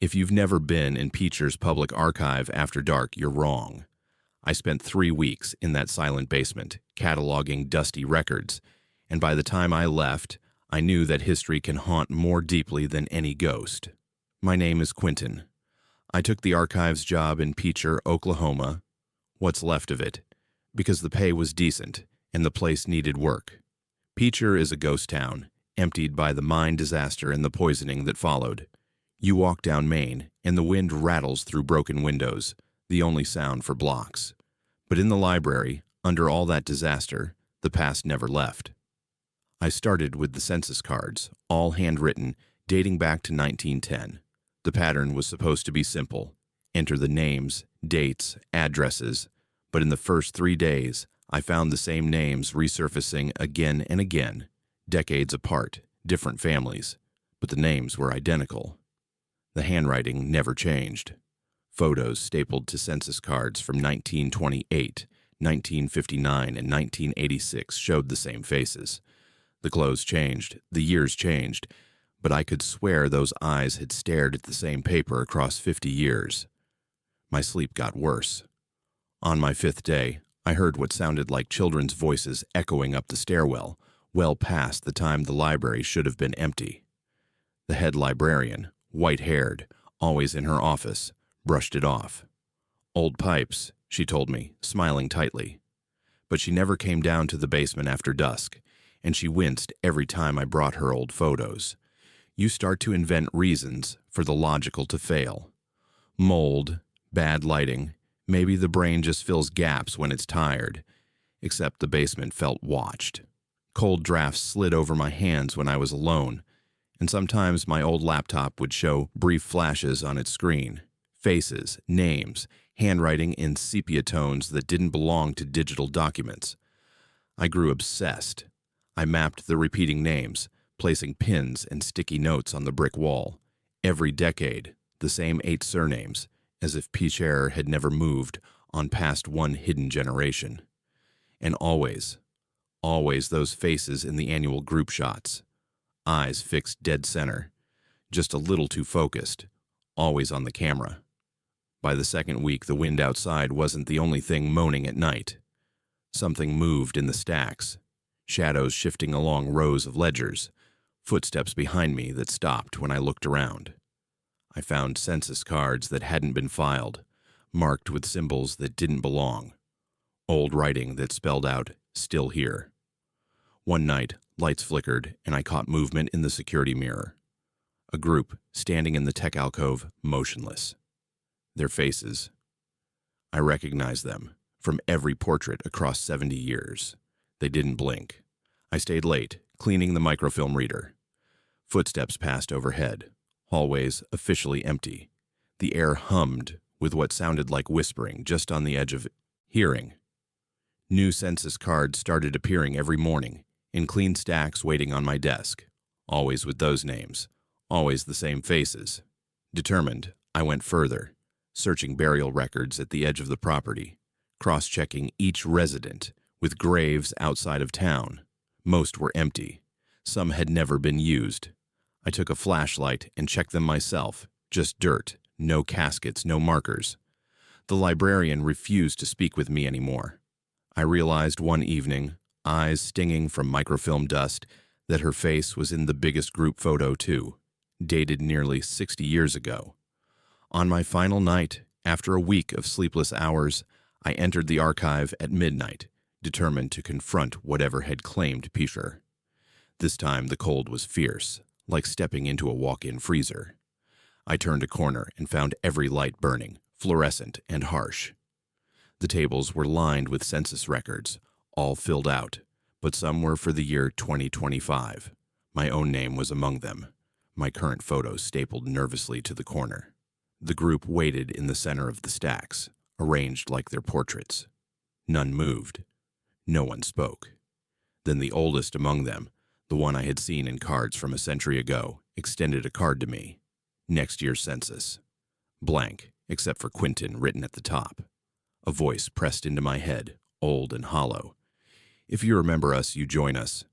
If you've never been in Picher's public archive after dark, you're wrong. I spent 3 weeks in that silent basement, cataloging dusty records, and by the time I left, I knew that history can haunt more deeply than any ghost. My name is Quentin. I took the archives job in Picher, Oklahoma, what's left of it, because the pay was decent and the place needed work. Picher is a ghost town, emptied by the mine disaster and the poisoning that followed. You walk down Main, and the wind rattles through broken windows, the only sound for blocks. But in the library, under all that disaster, the past never left. I started with the census cards, all handwritten, dating back to 1910. The pattern was supposed to be simple. Enter the names, dates, addresses, but in the first 3 days, I found the same names resurfacing again and again, decades apart, different families, but the names were identical. The handwriting never changed. Photos stapled to census cards from 1928, 1959, and 1986 showed the same faces. The clothes changed, the years changed, but I could swear those eyes had stared at the same paper across 50 years. My sleep got worse. On my 5th day, I heard what sounded like children's voices echoing up the stairwell, well past the time the library should have been empty. The head librarian, white-haired, always in her office, brushed it off. "Old pipes," she told me, smiling tightly. But she never came down to the basement after dusk, and she winced every time I brought her old photos. You start to invent reasons for the logical to fail. Mold, bad lighting, maybe the brain just fills gaps when it's tired. Except the basement felt watched. Cold drafts slid over my hands when I was alone, and sometimes my old laptop would show brief flashes on its screen. Faces, names, handwriting in sepia tones that didn't belong to digital documents. I grew obsessed. I mapped the repeating names, placing pins and sticky notes on the brick wall. Every decade, the same 8 surnames, as if Picher had never moved on past one hidden generation. And always those faces in the annual group shots. Eyes fixed dead center, just a little too focused, always on the camera. By the 2nd week, the wind outside wasn't the only thing moaning at night. Something moved in the stacks, shadows shifting along rows of ledgers, footsteps behind me that stopped when I looked around. I found census cards that hadn't been filed, marked with symbols that didn't belong, old writing that spelled out, "Still here." One night, lights flickered and I caught movement in the security mirror. A group standing in the tech alcove, motionless. Their faces. I recognized them from every portrait across 70 years. They didn't blink. I stayed late, cleaning the microfilm reader. Footsteps passed overhead, hallways officially empty. The air hummed with what sounded like whispering just on the edge of hearing. New census cards started appearing every morning, in clean stacks waiting on my desk, always with those names, always the same faces. Determined, I went further, searching burial records at the edge of the property, cross-checking each resident with graves outside of town. Most were empty. Some had never been used. I took a flashlight and checked them myself, just dirt, no caskets, no markers. The librarian refused to speak with me anymore. I realized one evening, eyes stinging from microfilm dust, that her face was in the biggest group photo too, dated nearly 60 years ago. On my final night, after a week of sleepless hours, I entered the archive at midnight, determined to confront whatever had claimed Picher. This time the cold was fierce, like stepping into a walk-in freezer. I turned a corner and found every light burning, fluorescent and harsh. The tables were lined with census records, all filled out, but some were for the year 2025. My own name was among them, my current photos stapled nervously to the corner. The group waited in the center of the stacks, arranged like their portraits. None moved. No one spoke. Then the oldest among them, the one I had seen in cards from a century ago, extended a card to me. Next year's census. Blank, except for Quentin written at the top. A voice pressed into my head, old and hollow. "If you remember us, you join us.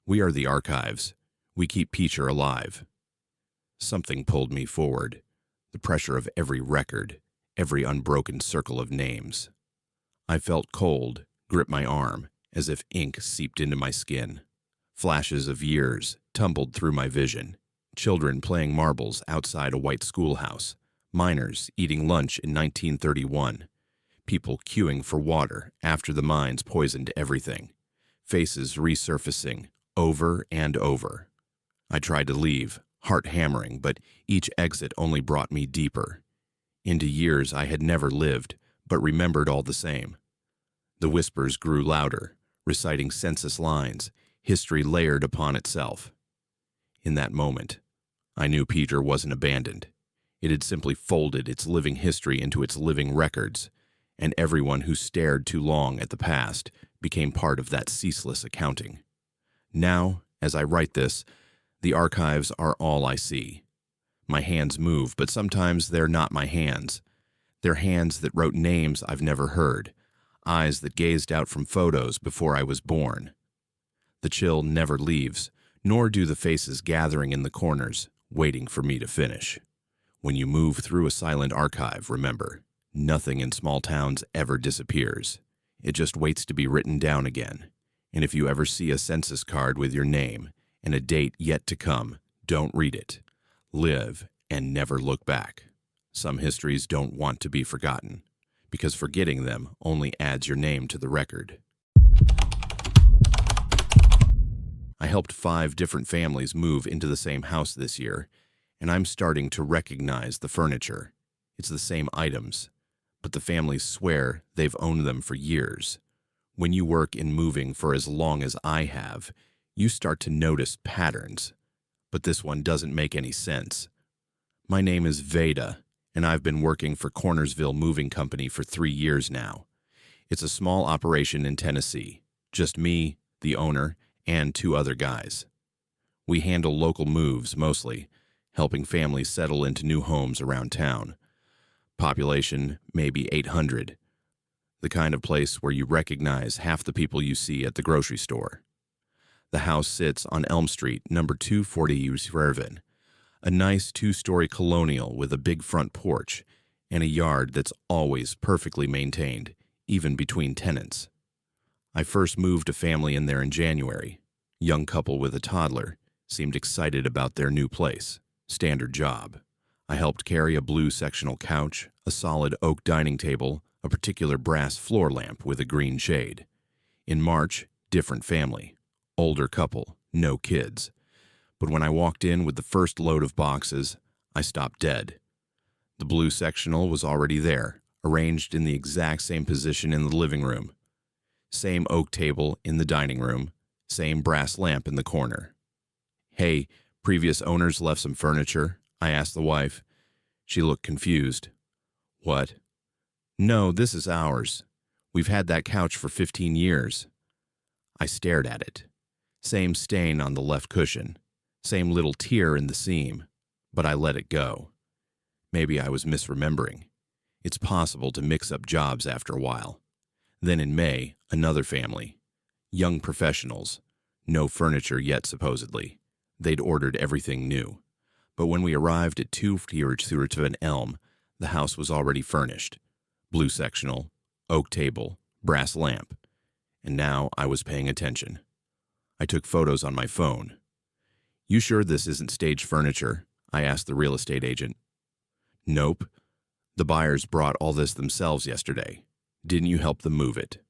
We are the archives. We keep Picher alive." Something pulled me forward. The pressure of every record, every unbroken circle of names. I felt cold, grip my arm, as if ink seeped into my skin. Flashes of years tumbled through my vision. Children playing marbles outside a white schoolhouse. Miners eating lunch in 1931. People queuing for water after the mines poisoned everything. Faces resurfacing over and over. I tried to leave, heart hammering, but each exit only brought me deeper. Into years I had never lived, but remembered all the same. The whispers grew louder, reciting census lines, history layered upon itself. In that moment, I knew Picher wasn't abandoned. It had simply folded its living history into its living records, and everyone who stared too long at the past became part of that ceaseless accounting. Now, as I write this, the archives are all I see. My hands move, but sometimes they're not my hands. They're hands that wrote names I've never heard, eyes that gazed out from photos before I was born. The chill never leaves, nor do the faces gathering in the corners, waiting for me to finish. When you move through a silent archive, remember, nothing in small towns ever disappears. It just waits to be written down again. And if you ever see a census card with your name and a date yet to come, don't read it. Live and never look back. Some histories don't want to be forgotten, because forgetting them only adds your name to the record. I helped 5 different families move into the same house this year, and I'm starting to recognize the furniture. It's the same items, but the families swear they've owned them for years. When you work in moving for as long as I have, you start to notice patterns. But this one doesn't make any sense. My name is Veda, and I've been working for Cornersville Moving Company for 3 years now. It's a small operation in Tennessee. Just me, the owner, and 2 other guys. We handle local moves mostly, helping families settle into new homes around town. Population maybe 800. The kind of place where you recognize half the people you see at the grocery store. The house sits on Elm Street, number 240 Eureka, a nice 2-story colonial with a big front porch and a yard that's always perfectly maintained, even between tenants. I first moved a family in there in January. Young couple with a toddler, seemed excited about their new place. Standard job. I helped carry a blue sectional couch, a solid oak dining table, a particular brass floor lamp with a green shade. In March, different family. Older couple, no kids. But when I walked in with the first load of boxes, I stopped dead. The blue sectional was already there, arranged in the exact same position in the living room. Same oak table in the dining room, same brass lamp in the corner. "Hey, previous owners left some furniture?" I asked the wife. She looked confused. "What?" "No, this is ours. We've had that couch for 15 years. I stared at it. Same stain on the left cushion, same little tear in the seam, but I let it go. Maybe I was misremembering. It's possible to mix up jobs after a while. Then in May, another family. Young professionals. No furniture yet, supposedly. They'd ordered everything new. But when we arrived at 240 Elm, the house was already furnished. Blue sectional, oak table, brass lamp. And now I was paying attention. I took photos on my phone. "You sure this isn't staged furniture?" I asked the real estate agent. "Nope. The buyers brought all this themselves yesterday. Didn't you help them move it?"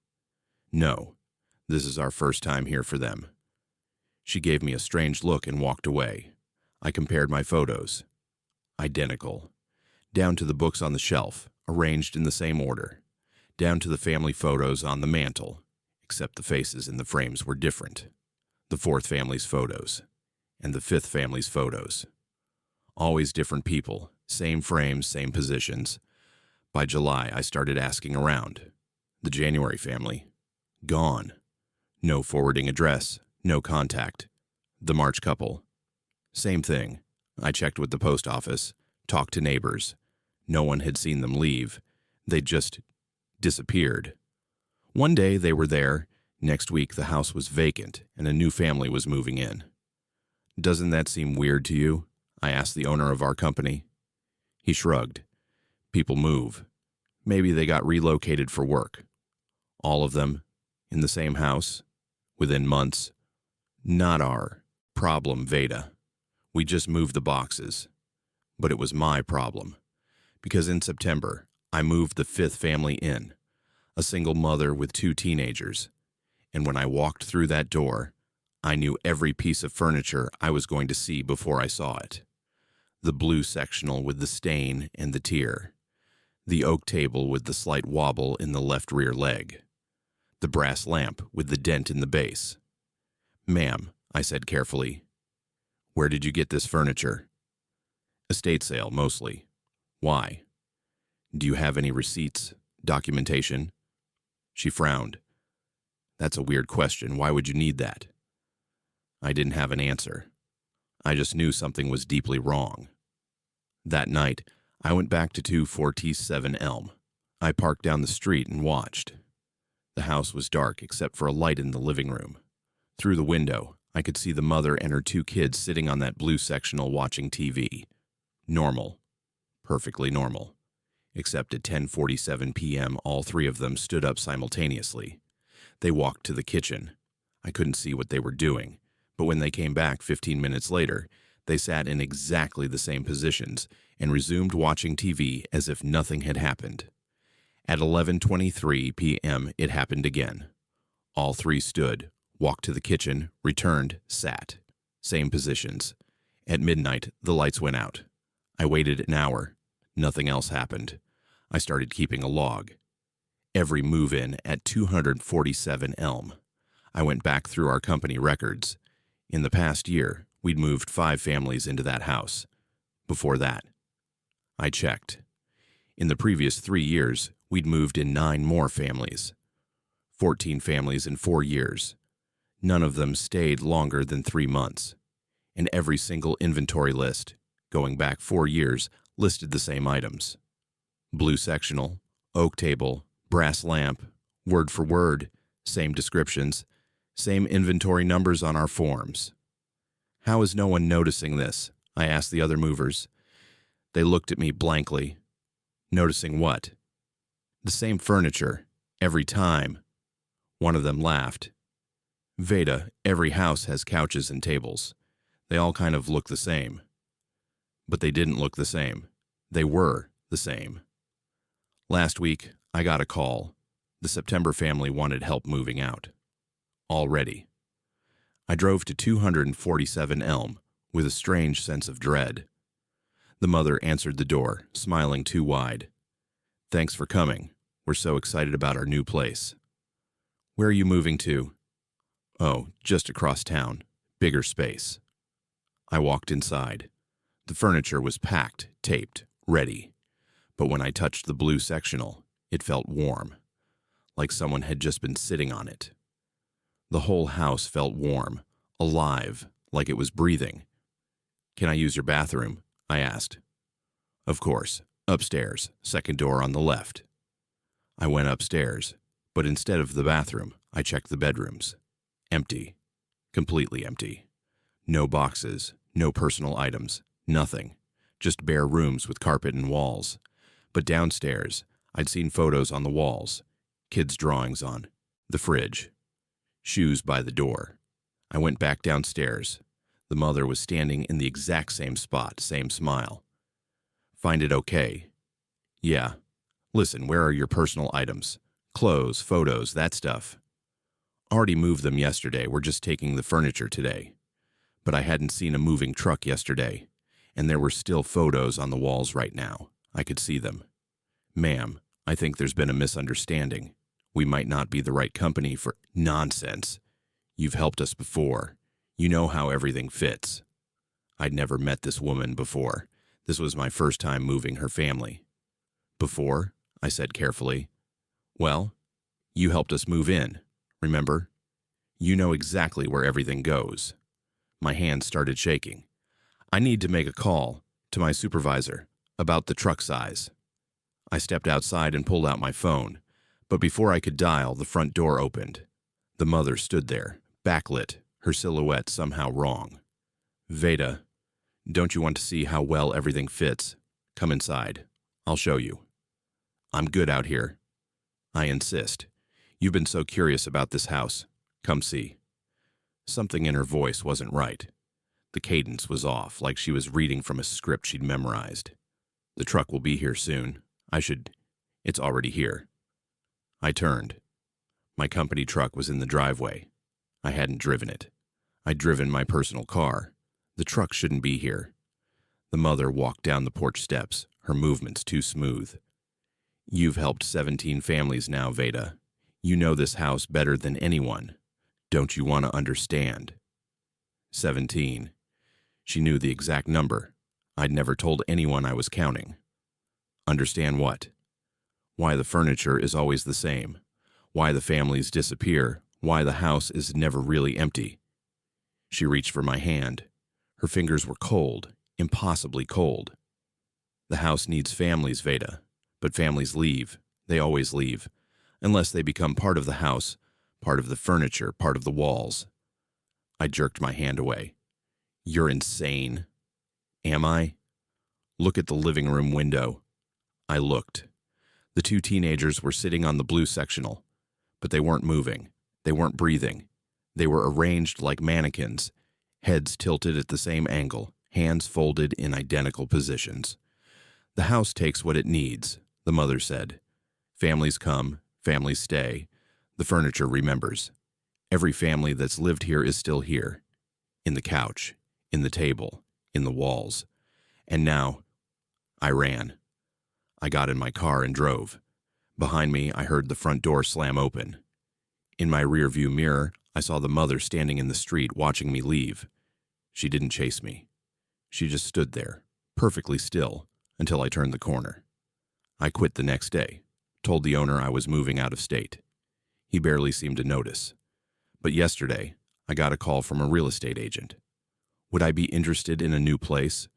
"No. This is our first time here for them." She gave me a strange look and walked away. I compared my photos. Identical. Down to the books on the shelf, arranged in the same order. Down to the family photos on the mantle, except the faces in the frames were different. The 4th family's photos, and the 5th family's photos. Always different people, same frames, same positions. By July, I started asking around. The January family, gone. No forwarding address, no contact. The March couple, same thing. I checked with the post office, talked to neighbors. No one had seen them leave. They'd just disappeared. One day they were there. Next week the house was vacant and a new family was moving in. "Doesn't that seem weird to you?" I asked the owner of our company. He shrugged. "People move. Maybe they got relocated for work. All of them, in the same house, within months. Not our problem, Veda. We just moved the boxes. But it was my problem. Because in September, I moved the 5th family in, a single mother with 2 teenagers. And when I walked through that door, I knew every piece of furniture I was going to see before I saw it. The blue sectional with the stain and the tear. The oak table with the slight wobble in the left rear leg. The brass lamp with the dent in the base. "Ma'am," I said carefully, "where did you get this furniture?" "Estate sale, mostly." "Why?" "Do you have any receipts, documentation?" She frowned. "That's a weird question. Why would you need that?" I didn't have an answer. I just knew something was deeply wrong. That night, I went back to 247 Elm. I parked down the street and watched. The house was dark except for a light in the living room. Through the window, I could see the mother and her 2 kids sitting on that blue sectional watching TV. Normal. Perfectly normal. Except at 10:47 p.m., all 3 of them stood up simultaneously. They walked to the kitchen. I couldn't see what they were doing, but when they came back 15 minutes later, they sat in exactly the same positions and resumed watching TV as if nothing had happened. At 11:23 p.m., it happened again. All 3 stood, walked to the kitchen, returned, sat. Same positions. At midnight, the lights went out. I waited an hour. Nothing else happened. I started keeping a log. Every move-in at 247 Elm. I went back through our company records. In the past year, we'd moved 5 families into that house. Before that, I checked. In the previous 3 years, we'd moved in 9 more families. 14 families in 4 years. None of them stayed longer than 3 months. And every single inventory list, going back 4 years, listed the same items. Blue sectional, oak table, brass lamp, word for word, same descriptions, same inventory numbers on our forms. How is no one noticing this? I asked the other movers. They looked at me blankly. Noticing what? The same furniture, every time. One of them laughed. Veda, every house has couches and tables. They all kind of look the same. But they didn't look the same. They were the same. Last week, I got a call. The September family wanted help moving out. Already. I drove to 247 Elm with a strange sense of dread. The mother answered the door, smiling too wide. Thanks for coming. We're so excited about our new place. Where are you moving to? Oh, just across town. Bigger space. I walked inside. The furniture was packed, taped, ready. But when I touched the blue sectional, it felt warm, like someone had just been sitting on it. The whole house felt warm, alive, like it was breathing. Can I use your bathroom? I asked. Of course, upstairs, second door on the left. I went upstairs, but instead of the bathroom, I checked the bedrooms. Empty. Completely empty. No boxes, no personal items, nothing. Just bare rooms with carpet and walls. But downstairs, I'd seen photos on the walls, kids' drawings on the fridge, shoes by the door. I went back downstairs. The mother was standing in the exact same spot, same smile. Find it okay? Yeah. Listen, where are your personal items? Clothes, photos, that stuff. Already moved them yesterday. We're just taking the furniture today. But I hadn't seen a moving truck yesterday, and there were still photos on the walls right now. I could see them. Ma'am, I think there's been a misunderstanding. We might not be the right company for nonsense. You've helped us before. You know how everything fits. I'd never met this woman before. This was my first time moving her family. Before? I said carefully. Well, you helped us move in, remember? You know exactly where everything goes. My hands started shaking. I need to make a call to my supervisor about the truck size. I stepped outside and pulled out my phone, but before I could dial, the front door opened. The mother stood there, backlit, her silhouette somehow wrong. Veda, don't you want to see how well everything fits? Come inside. I'll show you. I'm good out here. I insist. You've been so curious about this house. Come see. Something in her voice wasn't right. The cadence was off, like she was reading from a script she'd memorized. The truck will be here soon. It's already here. I turned. My company truck was in the driveway. I hadn't driven it. I'd driven my personal car. The truck shouldn't be here. The mother walked down the porch steps, her movements too smooth. You've helped 17 families now, Veda. You know this house better than anyone. Don't you want to understand? 17. She knew the exact number. I'd never told anyone I was counting. Understand what? Why the furniture is always the same. Why the families disappear. Why the house is never really empty. She reached for my hand. Her fingers were cold, impossibly cold. The house needs families, Veda. But families leave. They always leave. Unless they become part of the house, part of the furniture, part of the walls. I jerked my hand away. You're insane. Am I? Look at the living room window. I looked. The two teenagers were sitting on the blue sectional, but they weren't moving. They weren't breathing. They were arranged like mannequins, heads tilted at the same angle, hands folded in identical positions. The house takes what it needs, the mother said. Families come, families stay. The furniture remembers. Every family that's lived here is still here. In the couch, in the table, in the walls. And now, I ran. I got in my car and drove. Behind me, I heard the front door slam open. In my rearview mirror, I saw the mother standing in the street watching me leave. She didn't chase me. She just stood there, perfectly still, until I turned the corner. I quit the next day, told the owner I was moving out of state. He barely seemed to notice. But yesterday, I got a call from a real estate agent. Would I be interested in a new place?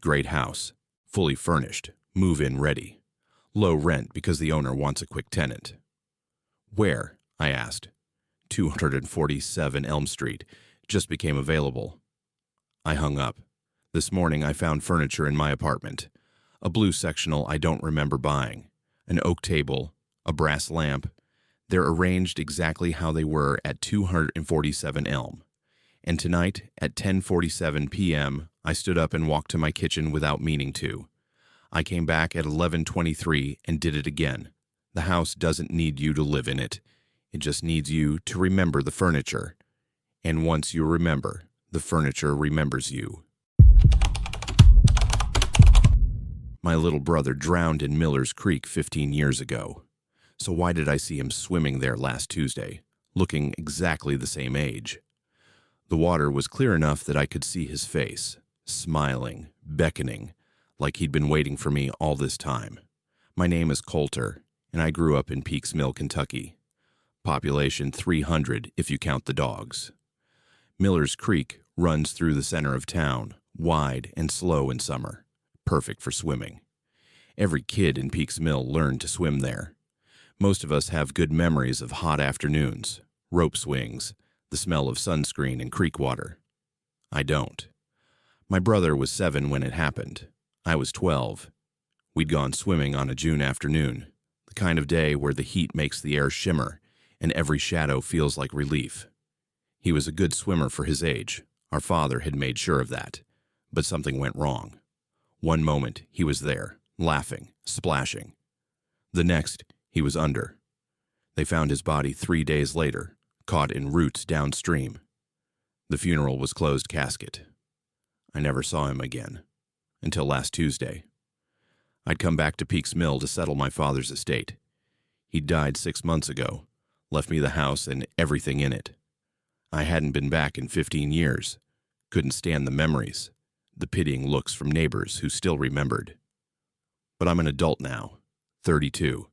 Great house, fully furnished, move-in ready. Low rent because the owner wants a quick tenant. Where? I asked. 247 Elm Street just became available. I hung up. This morning I found furniture in my apartment. A blue sectional I don't remember buying. An oak table, a brass lamp. They're arranged exactly how they were at 247 Elm. And tonight, at 10:47 p.m., I stood up and walked to my kitchen without meaning to. I came back at 11:23 and did it again. The house doesn't need you to live in it. It just needs you to remember the furniture. And once you remember, the furniture remembers you. My little brother drowned in Miller's Creek 15 years ago. So why did I see him swimming there last Tuesday, looking exactly the same age? The water was clear enough that I could see his face, smiling, beckoning, like he'd been waiting for me all this time. My name is Coulter, and I grew up in Peaks Mill, Kentucky. Population 300 if you count the dogs. Miller's Creek runs through the center of town, wide and slow in summer, perfect for swimming. Every kid in Peaks Mill learned to swim there. Most of us have good memories of hot afternoons, rope swings, the smell of sunscreen and creek water. I don't. My brother was 7 when it happened. I was 12. We'd gone swimming on a June afternoon, the kind of day where the heat makes the air shimmer and every shadow feels like relief. He was a good swimmer for his age. Our father had made sure of that. But something went wrong. One moment, he was there, laughing, splashing. The next, he was under. They found his body 3 days later, caught in roots downstream. The funeral was closed casket. I never saw him again, until last Tuesday. I'd come back to Peaks Mill to settle my father's estate. He'd died 6 months ago, left me the house and everything in it. I hadn't been back in 15 years, couldn't stand the memories, the pitying looks from neighbors who still remembered. But I'm an adult now, 32.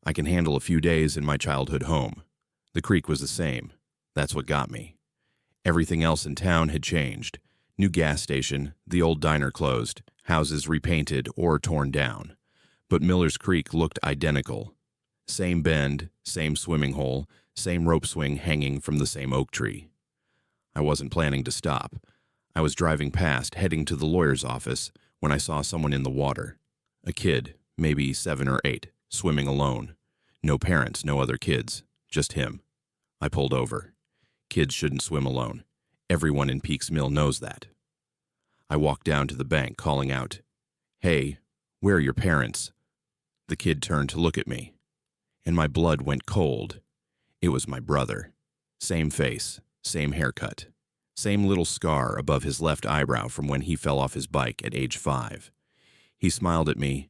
I can handle a few days in my childhood home. The creek was the same. That's what got me. Everything else in town had changed. New gas station, the old diner closed, houses repainted or torn down. But Miller's Creek looked identical. Same bend, same swimming hole, same rope swing hanging from the same oak tree. I wasn't planning to stop. I was driving past, heading to the lawyer's office, when I saw someone in the water. A kid, maybe 7 or 8, swimming alone. No parents, no other kids, just him. I pulled over. Kids shouldn't swim alone. Everyone in Peaks Mill knows that. I walked down to the bank, calling out, "Hey, where are your parents?" The kid turned to look at me, and my blood went cold. It was my brother. Same face, same haircut, same little scar above his left eyebrow from when he fell off his bike at age 5. He smiled at me,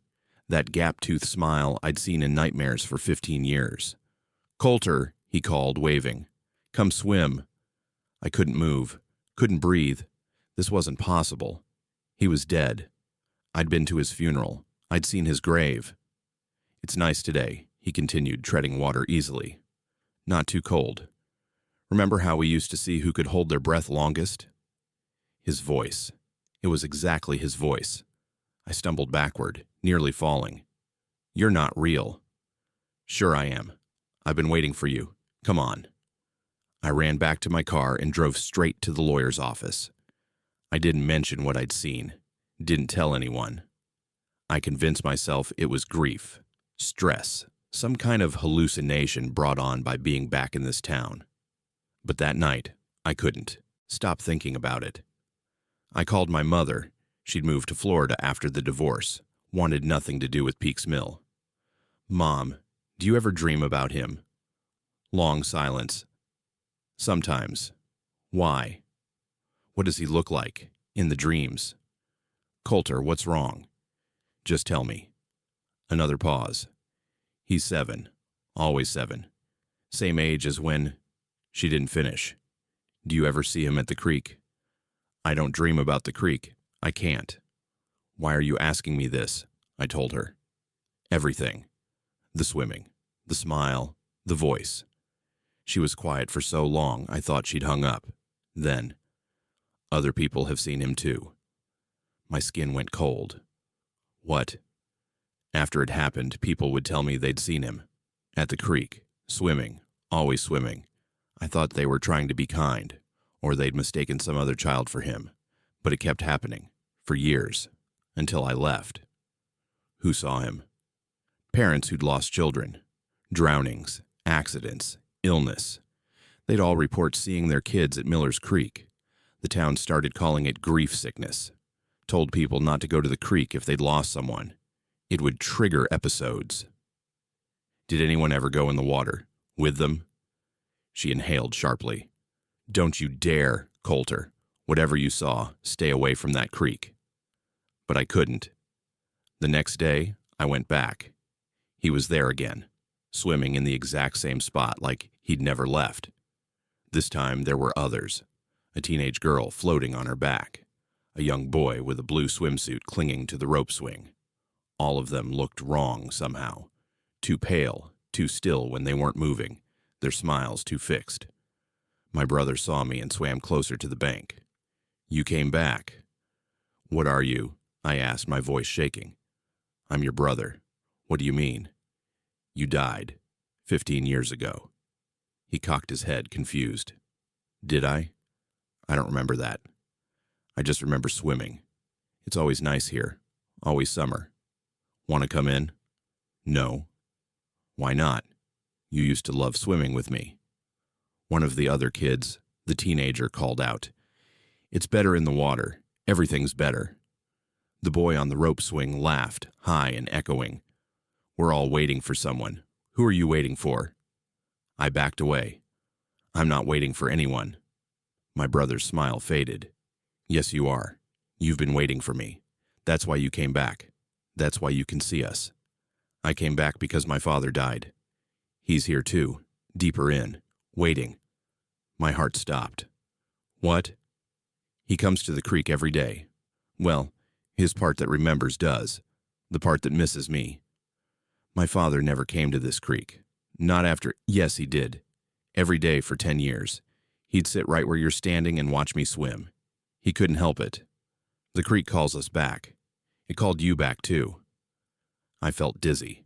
that gap-toothed smile I'd seen in nightmares for 15 years. "Coulter," he called, waving. "Come swim." I couldn't move, couldn't breathe. This wasn't possible. He was dead. I'd been to his funeral. I'd seen his grave. "It's nice today," he continued, treading water easily. "Not too cold. Remember how we used to see who could hold their breath longest?" His voice. It was exactly his voice. I stumbled backward, nearly falling. "You're not real." "Sure I am. I've been waiting for you. Come on." I ran back to my car and drove straight to the lawyer's office. I didn't mention what I'd seen, didn't tell anyone. I convinced myself it was grief, stress, some kind of hallucination brought on by being back in this town. But that night, I couldn't stop thinking about it. I called my mother. She'd moved to Florida after the divorce, wanted nothing to do with Peaks Mill. "Mom, do you ever dream about him?" Long silence. "Sometimes." "Why? What does he look like, in the dreams?" "Coulter, what's wrong?" "Just tell me." Another pause. "He's 7. Always 7. Same age as when—" She didn't finish. "Do you ever see him at the creek?" "I don't dream about the creek. I can't." "Why are you asking me this?" I told her. Everything. The swimming, the smile, the voice. She was quiet for so long I thought she'd hung up. Then, "Other people have seen him too." My skin went cold. "What?" "After it happened, people would tell me they'd seen him. At the creek, swimming, always swimming. I thought they were trying to be kind, or they'd mistaken some other child for him. But it kept happening, for years, until I left." "Who saw him?" "Parents who'd lost children. Drownings, accidents, illness. They'd all report seeing their kids at Miller's Creek. The town started calling it grief sickness. Told people not to go to the creek if they'd lost someone. It would trigger episodes." "Did anyone ever go in the water? With them?" She inhaled sharply. "Don't you dare, Coulter. Whatever you saw, stay away from that creek." But I couldn't. The next day, I went back. He was there again, swimming in the exact same spot like he'd never left. This time there were others. A teenage girl floating on her back. A young boy with a blue swimsuit clinging to the rope swing. All of them looked wrong somehow. Too pale, too still when they weren't moving, their smiles too fixed. My brother saw me and swam closer to the bank. "You came back." "What are you?" I asked, my voice shaking. "I'm your brother." "What do you mean?" "You died 15 years ago." He cocked his head, confused. "Did I? I don't remember that. I just remember swimming. It's always nice here, always summer. Want to come in?" "No." "Why not? You used to love swimming with me." One of the other kids, the teenager, called out, "It's better in the water. Everything's better." The boy on the rope swing laughed, high and echoing. "We're all waiting for someone. Who are you waiting for?" I backed away. "I'm not waiting for anyone." My brother's smile faded. "Yes, you are. You've been waiting for me. That's why you came back. That's why you can see us. I came back because my father died. He's here too, deeper in, waiting." My heart stopped. "What?" "He comes to the creek every day. Well, his part that remembers does. The part that misses me. My father never came to this creek. Not after— Yes, he did. Every day for 10 years. He'd sit right where you're standing and watch me swim. He couldn't help it. The creek calls us back. It called you back too." I felt dizzy.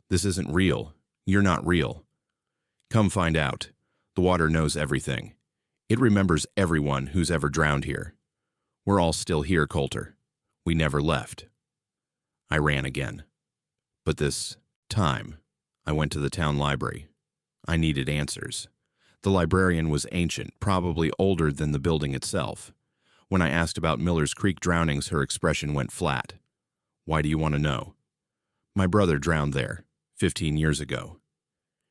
"This isn't real. You're not real. Come find out. The water knows everything. It remembers everyone who's ever drowned here. We're all still here, Coulter. We never left." I ran again. But this time, I went to the town library. I needed answers. The librarian was ancient, probably older than the building itself. When I asked about Miller's Creek drownings, her expression went flat. "Why do you want to know?" "My brother drowned there, 15 years ago."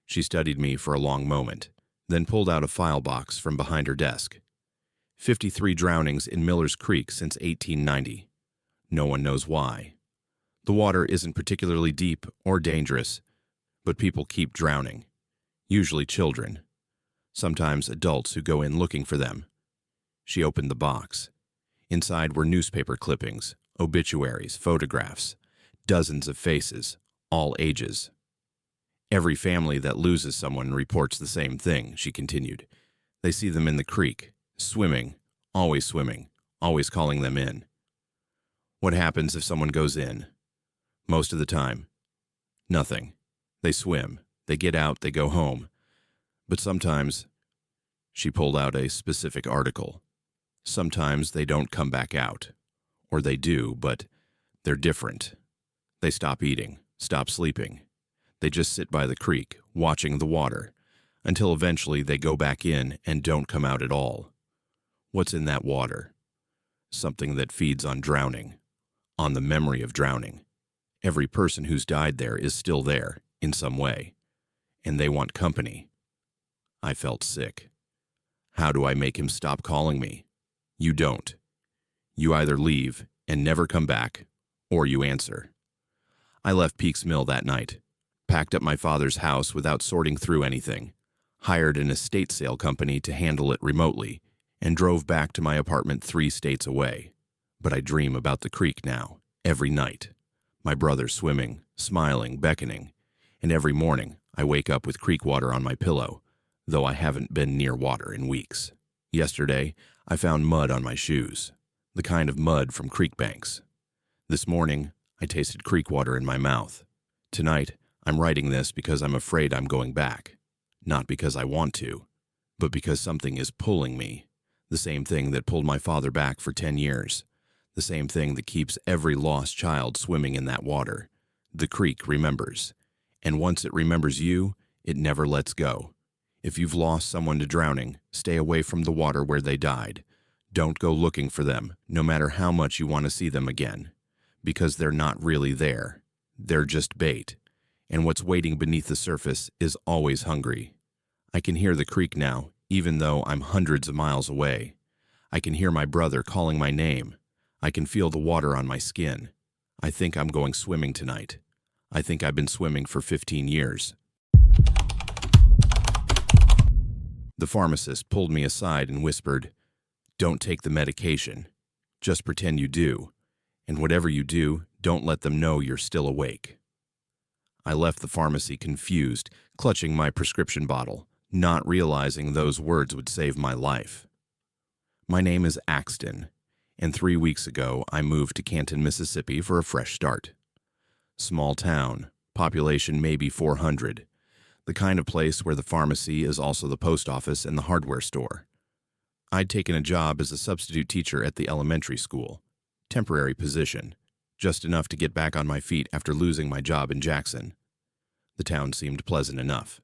She studied me for a long moment, then pulled out a file box from behind her desk. 53 drownings in Miller's Creek since 1890. No one knows why. The water isn't particularly deep or dangerous, but people keep drowning. Usually children. Sometimes adults who go in looking for them. She opened the box. Inside were newspaper clippings, obituaries, photographs, dozens of faces, all ages. "Every family that loses someone reports the same thing," she continued. "They see them in the creek, swimming, always calling them in." "What happens if someone goes in?" "Most of the time, nothing. They swim, they get out, they go home. But sometimes—" She pulled out a specific article. Sometimes they don't come back out. Or they do, but they're different. They stop eating, stop sleeping. They just sit by the creek, watching the water, until eventually they go back in and don't come out at all. What's in that water? Something that feeds on drowning, on the memory of drowning. Every person who's died there is still there, in some way, and they want company. I felt sick. How do I make him stop calling me? You don't. You either leave and never come back, or you answer. I left Peaks Mill that night, packed up my father's house without sorting through anything, hired an estate sale company to handle it remotely, and drove back to my apartment 3 states away. But I dream about the creek now, every night. My brother swimming, smiling, beckoning, and every morning I wake up with creek water on my pillow, though I haven't been near water in weeks. Yesterday, I found mud on my shoes, the kind of mud from creek banks. This morning, I tasted creek water in my mouth. Tonight, I'm writing this because I'm afraid I'm going back. Not because I want to, but because something is pulling me. The same thing that pulled my father back for 10 years. The same thing that keeps every lost child swimming in that water. The creek remembers. And once it remembers you, it never lets go. If you've lost someone to drowning, stay away from the water where they died. Don't go looking for them, no matter how much you want to see them again. Because they're not really there. They're just bait. And what's waiting beneath the surface is always hungry. I can hear the creek now, even though I'm hundreds of miles away. I can hear my brother calling my name. I can feel the water on my skin. I think I'm going swimming tonight. I think I've been swimming for 15 years. The pharmacist pulled me aside and whispered, "Don't take the medication. Just pretend you do. And whatever you do, don't let them know you're still awake." I left the pharmacy confused, clutching my prescription bottle, not realizing those words would save my life. My name is Axton, and 3 weeks ago I moved to Canton, Mississippi for a fresh start. Small town, population maybe 400, the kind of place where the pharmacy is also the post office and the hardware store. I'd taken a job as a substitute teacher at the elementary school, temporary position, just enough to get back on my feet after losing my job in Jackson. The town seemed pleasant enough.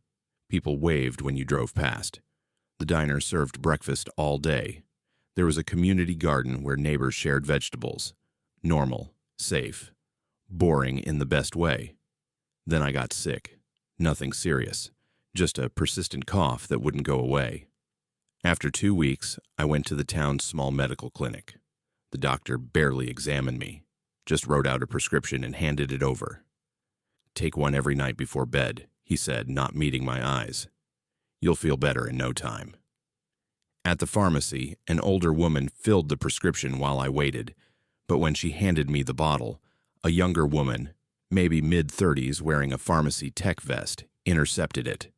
People waved when you drove past. The diner served breakfast all day. There was a community garden where neighbors shared vegetables. Normal, safe, boring in the best way. Then I got sick. Nothing serious, just a persistent cough that wouldn't go away. After 2 weeks, I went to the town's small medical clinic. The doctor barely examined me, just wrote out a prescription and handed it over. "Take one every night before bed," he said, not meeting my eyes. "You'll feel better in no time." At the pharmacy, an older woman filled the prescription while I waited, but when she handed me the bottle, a younger woman, maybe mid-30s, wearing a pharmacy tech vest, intercepted it.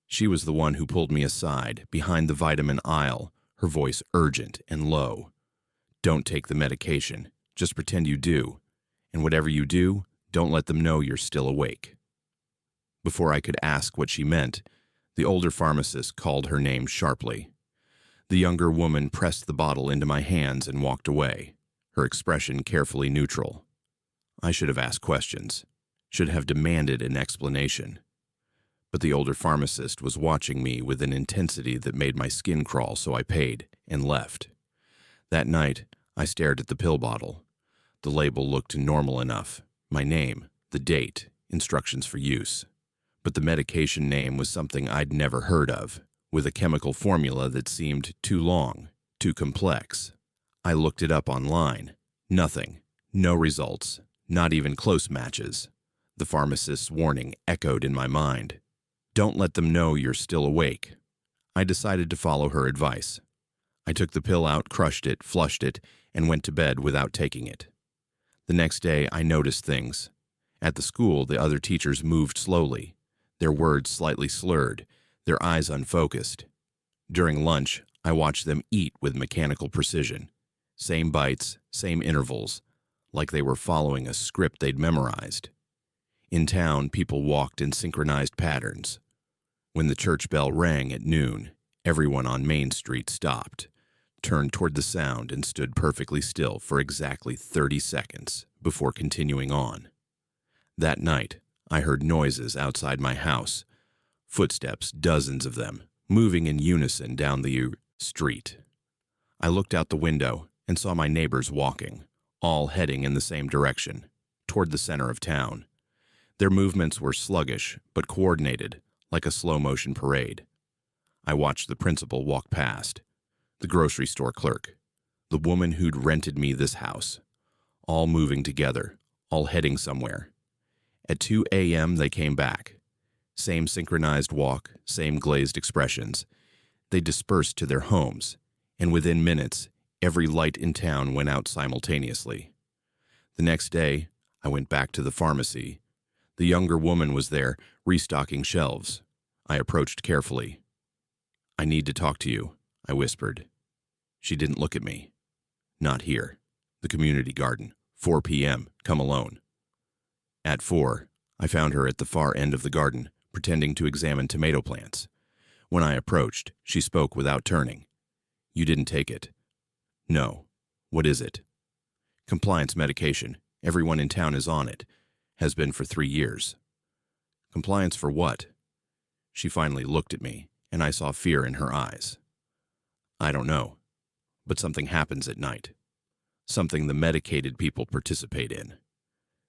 She was the one who pulled me aside, behind the vitamin aisle, her voice urgent and low. "Don't take the medication. Just pretend you do. And whatever you do, don't let them know you're still awake." Before I could ask what she meant, the older pharmacist called her name sharply. The younger woman pressed the bottle into my hands and walked away, her expression carefully neutral. I should have asked questions, should have demanded an explanation. But the older pharmacist was watching me with an intensity that made my skin crawl, so I paid and left. That night, I stared at the pill bottle. The label looked normal enough. My name, the date, instructions for use. But the medication name was something I'd never heard of, with a chemical formula that seemed too long, too complex. I looked it up online. Nothing. No results. Not even close matches. The pharmacist's warning echoed in my mind. Don't let them know you're still awake. I decided to follow her advice. I took the pill out, crushed it, flushed it, and went to bed without taking it. The next day, I noticed things. At the school, the other teachers moved slowly, their words slightly slurred, their eyes unfocused. During lunch, I watched them eat with mechanical precision. Same bites, same intervals, like they were following a script they'd memorized. In town, people walked in synchronized patterns. When the church bell rang at noon, Everyone on Main Street stopped, turned toward the sound, and stood perfectly still for exactly 30 seconds before continuing on. That night, I heard noises outside my house, footsteps, dozens of them, moving in unison down the street. I looked out the window and saw my neighbors walking, all heading in the same direction, toward the center of town. Their movements were sluggish but coordinated, like a slow-motion parade. I watched the principal walk past, the grocery store clerk, the woman who'd rented me this house, all moving together, all heading somewhere. At 2 a.m. they came back. Same synchronized walk, same glazed expressions. They dispersed to their homes, and within minutes, every light in town went out simultaneously. The next day, I went back to the pharmacy. The younger woman was there, restocking shelves. I approached carefully. "I need to talk to you," I whispered. She didn't look at me. "Not here. The community garden. 4 p.m. Come alone." At 4, I found her at the far end of the garden, pretending to examine tomato plants. When I approached, she spoke without turning. "You didn't take it." "No. What is it?" "Compliance medication. Everyone in town is on it. Has been for 3 years." "Compliance for what?" She finally looked at me, and I saw fear in her eyes. "I don't know. But something happens at night. Something the medicated people participate in.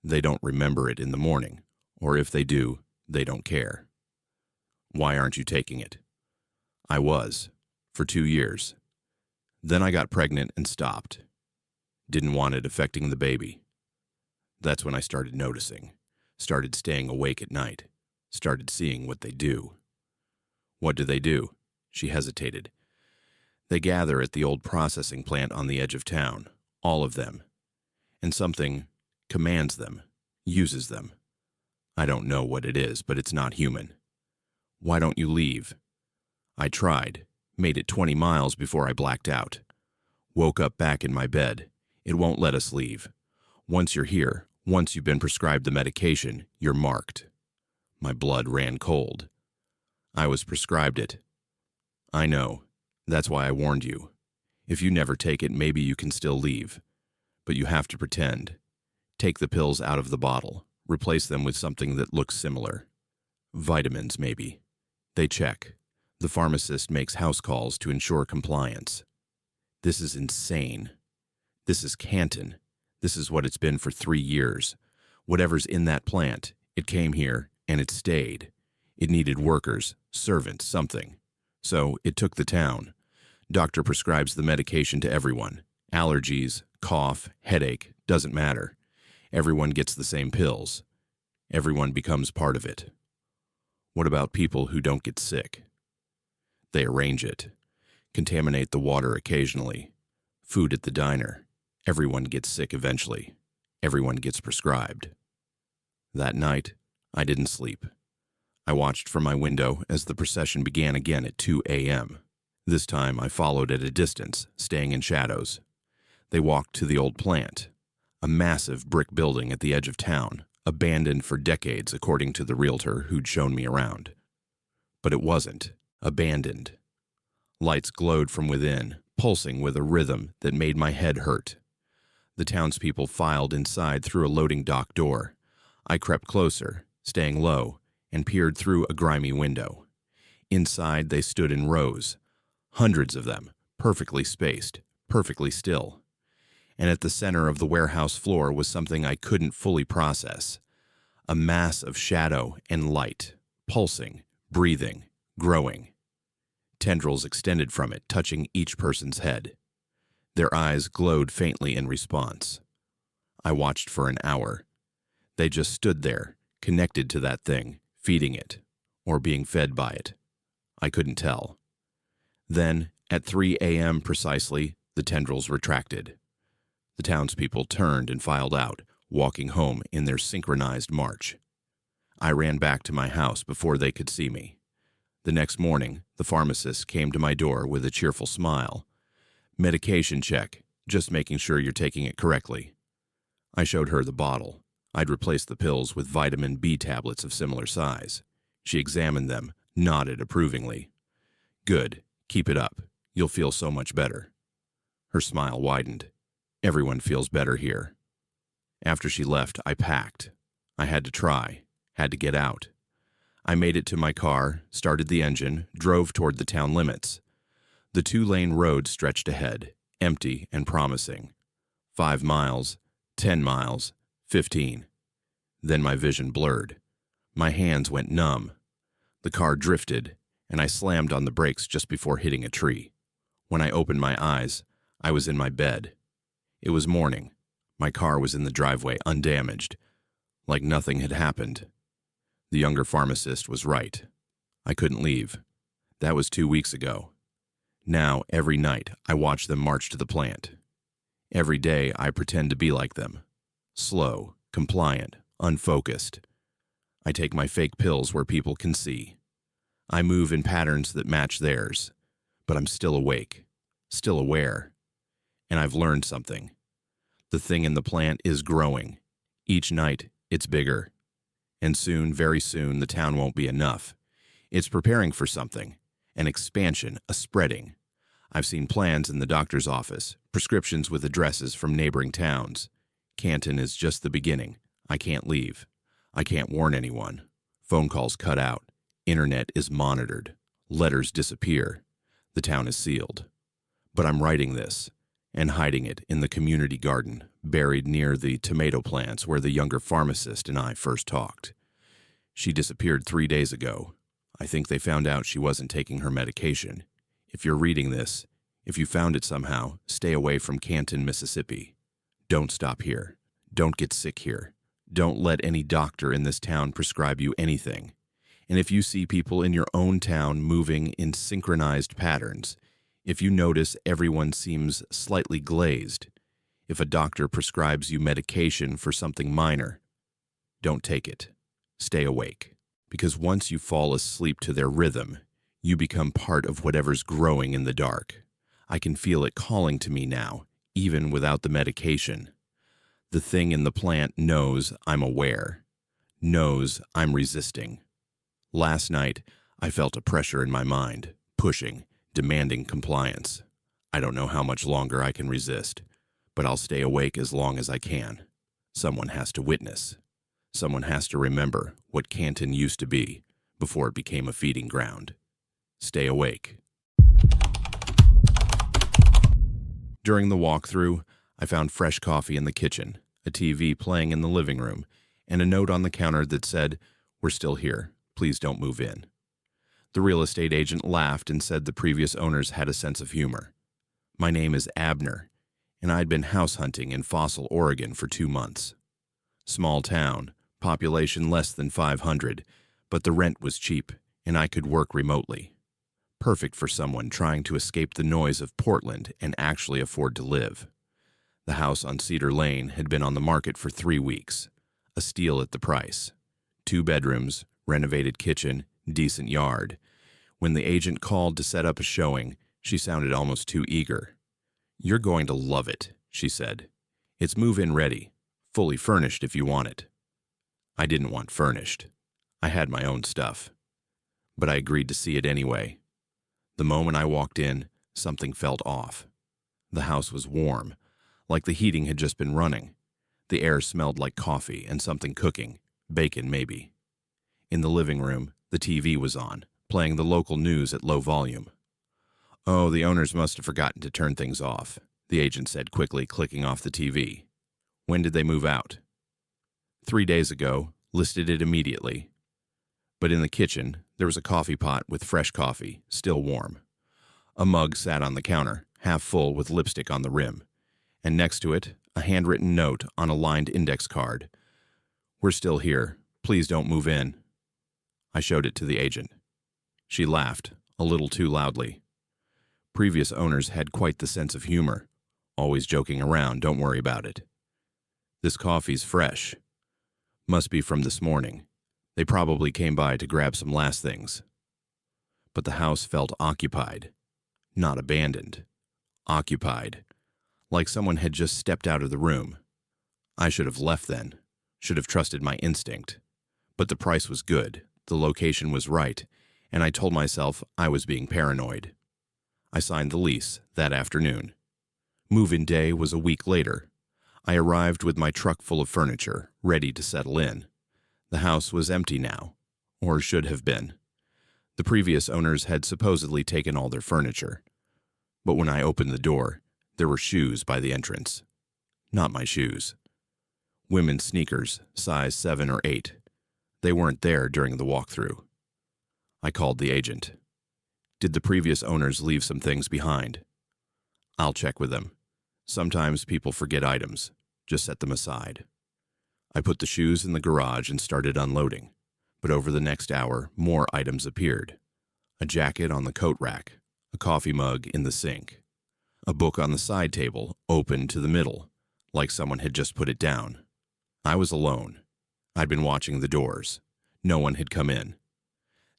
They don't remember it in the morning, or if they do, they don't care." "Why aren't you taking it?" "I was, for 2 years. Then I got pregnant and stopped. Didn't want it affecting the baby. That's when I started noticing, started staying awake at night, started seeing what they do." "What do they do?" She hesitated. "They gather at the old processing plant on the edge of town, all of them. And something commands them, uses them. I don't know what it is, but it's not human. Why don't you leave?" I tried, made it 20 miles before I blacked out. Woke up back in my bed. It won't let us leave. Once you're here, once you've been prescribed the medication, you're marked. My blood ran cold. I was prescribed it. "I know. That's why I warned you. If you never take it, maybe you can still leave. But you have to pretend. Take the pills out of the bottle. Replace them with something that looks similar. Vitamins, maybe. They check. The pharmacist makes house calls to ensure compliance." This is insane. This is Canton. This is what it's been for 3 years. Whatever's in that plant, it came here and it stayed. It needed workers, servants, something. So it took the town. Doctor prescribes the medication to everyone. Allergies, cough, headache, doesn't matter. Everyone gets the same pills. Everyone becomes part of it. What about people who don't get sick? They arrange it. Contaminate the water occasionally. Food at the diner. Everyone gets sick eventually. Everyone gets prescribed. That night, I didn't sleep. I watched from my window as the procession began again at 2 a.m. This time I followed at a distance, staying in shadows. They walked to the old plant, a massive brick building at the edge of town, abandoned for decades according to the realtor who'd shown me around. But it wasn't abandoned. Lights glowed from within, pulsing with a rhythm that made my head hurt. The townspeople filed inside through a loading dock door. I crept closer, staying low, and peered through a grimy window. Inside they stood in rows, hundreds of them, perfectly spaced, perfectly still. And at the center of the warehouse floor was something I couldn't fully process. A mass of shadow and light, pulsing, breathing, growing. Tendrils extended from it, touching each person's head. Their eyes glowed faintly in response. I watched for an hour. They just stood there, connected to that thing, feeding it, or being fed by it. I couldn't tell. Then, at 3 a.m. precisely, the tendrils retracted. The townspeople turned and filed out, walking home in their synchronized march. I ran back to my house before they could see me. The next morning, the pharmacist came to my door with a cheerful smile. "Medication check, just making sure you're taking it correctly." I showed her the bottle. I'd replaced the pills with vitamin B tablets of similar size. She examined them, nodded approvingly. "Good. Keep it up. You'll feel so much better." Her smile widened. "Everyone feels better here." After she left, I packed. I had to try, had to get out. I made it to my car, started the engine, drove toward the town limits. The 2-lane road stretched ahead, empty and promising. 5 miles, 10 miles, 15. Then my vision blurred. My hands went numb. The car drifted, and I slammed on the brakes just before hitting a tree. When I opened my eyes, I was in my bed. It was morning. My car was in the driveway, undamaged, like nothing had happened. The younger pharmacist was right. I couldn't leave. That was 2 weeks ago. Now, every night, I watch them march to the plant. Every day, I pretend to be like them. Slow, compliant, unfocused. I take my fake pills where people can see. I move in patterns that match theirs. But I'm still awake, still aware. And I've learned something. The thing in the plant is growing. Each night, it's bigger. And soon, very soon, the town won't be enough. It's preparing for something, an expansion, a spreading. I've seen plans in the doctor's office, prescriptions with addresses from neighboring towns. Canton is just the beginning. I can't leave. I can't warn anyone. Phone calls cut out. Internet is monitored. Letters disappear. The town is sealed. But I'm writing this and hiding it in the community garden, buried near the tomato plants where the younger pharmacist and I first talked. She disappeared 3 days ago. I think they found out she wasn't taking her medication. If you're reading this, if you found it somehow, stay away from Canton, Mississippi. Don't stop here. Don't get sick here. Don't let any doctor in this town prescribe you anything. And if you see people in your own town moving in synchronized patterns, if you notice everyone seems slightly glazed, if a doctor prescribes you medication for something minor, don't take it. Stay awake. Because once you fall asleep to their rhythm, you become part of whatever's growing in the dark. I can feel it calling to me now, even without the medication. The thing in the plant knows I'm aware, knows I'm resisting. Last night, I felt a pressure in my mind, pushing, demanding compliance. I don't know how much longer I can resist, but I'll stay awake as long as I can. Someone has to witness. Someone has to remember what Canton used to be before it became a feeding ground. Stay awake. During the walkthrough, I found fresh coffee in the kitchen, a TV playing in the living room, and a note on the counter that said, "We're still here. Please don't move in." The real estate agent laughed and said the previous owners had a sense of humor. My name is Abner, and I'd been house hunting in Fossil, Oregon for 2 months. Small town, population less than 500, but the rent was cheap, and I could work remotely. Perfect for someone trying to escape the noise of Portland and actually afford to live. The house on Cedar Lane had been on the market for 3 weeks, a steal at the price. 2 bedrooms, renovated kitchen, decent yard. When the agent called to set up a showing, she sounded almost too eager. "You're going to love it," she said. "It's move-in ready, fully furnished if you want it." I didn't want furnished. I had my own stuff. But I agreed to see it anyway. The moment I walked in, something felt off. The house was warm, like the heating had just been running. The air smelled like coffee and something cooking, bacon maybe. In the living room, the TV was on, playing the local news at low volume. "Oh, the owners must have forgotten to turn things off," the agent said quickly, clicking off the TV. "When did they move out?" 3 days ago, listed it immediately. But in the kitchen, there was a coffee pot with fresh coffee, still warm. A mug sat on the counter, half full with lipstick on the rim. And next to it, a handwritten note on a lined index card. "We're still here. Please don't move in." I showed it to the agent. She laughed, a little too loudly. Previous owners had quite the sense of humor, always joking around, "Don't worry about it." "This coffee's fresh. Must be from this morning. They probably came by to grab some last things." But the house felt occupied, not abandoned. Occupied, like someone had just stepped out of the room. I should have left then, should have trusted my instinct. But the price was good, the location was right, and I told myself I was being paranoid. I signed the lease that afternoon. Move-in day was a week later. I arrived with my truck full of furniture, ready to settle in. The house was empty now, or should have been. The previous owners had supposedly taken all their furniture. But when I opened the door, there were shoes by the entrance. Not my shoes. Women's sneakers, size 7 or 8. They weren't there during the walkthrough. I called the agent. Did the previous owners leave some things behind? I'll check with them. Sometimes people forget items. Just set them aside. I put the shoes in the garage and started unloading. But over the next hour, more items appeared. A jacket on the coat rack, a coffee mug in the sink, a book on the side table, open to the middle, like someone had just put it down. I was alone. I'd been watching the doors. No one had come in.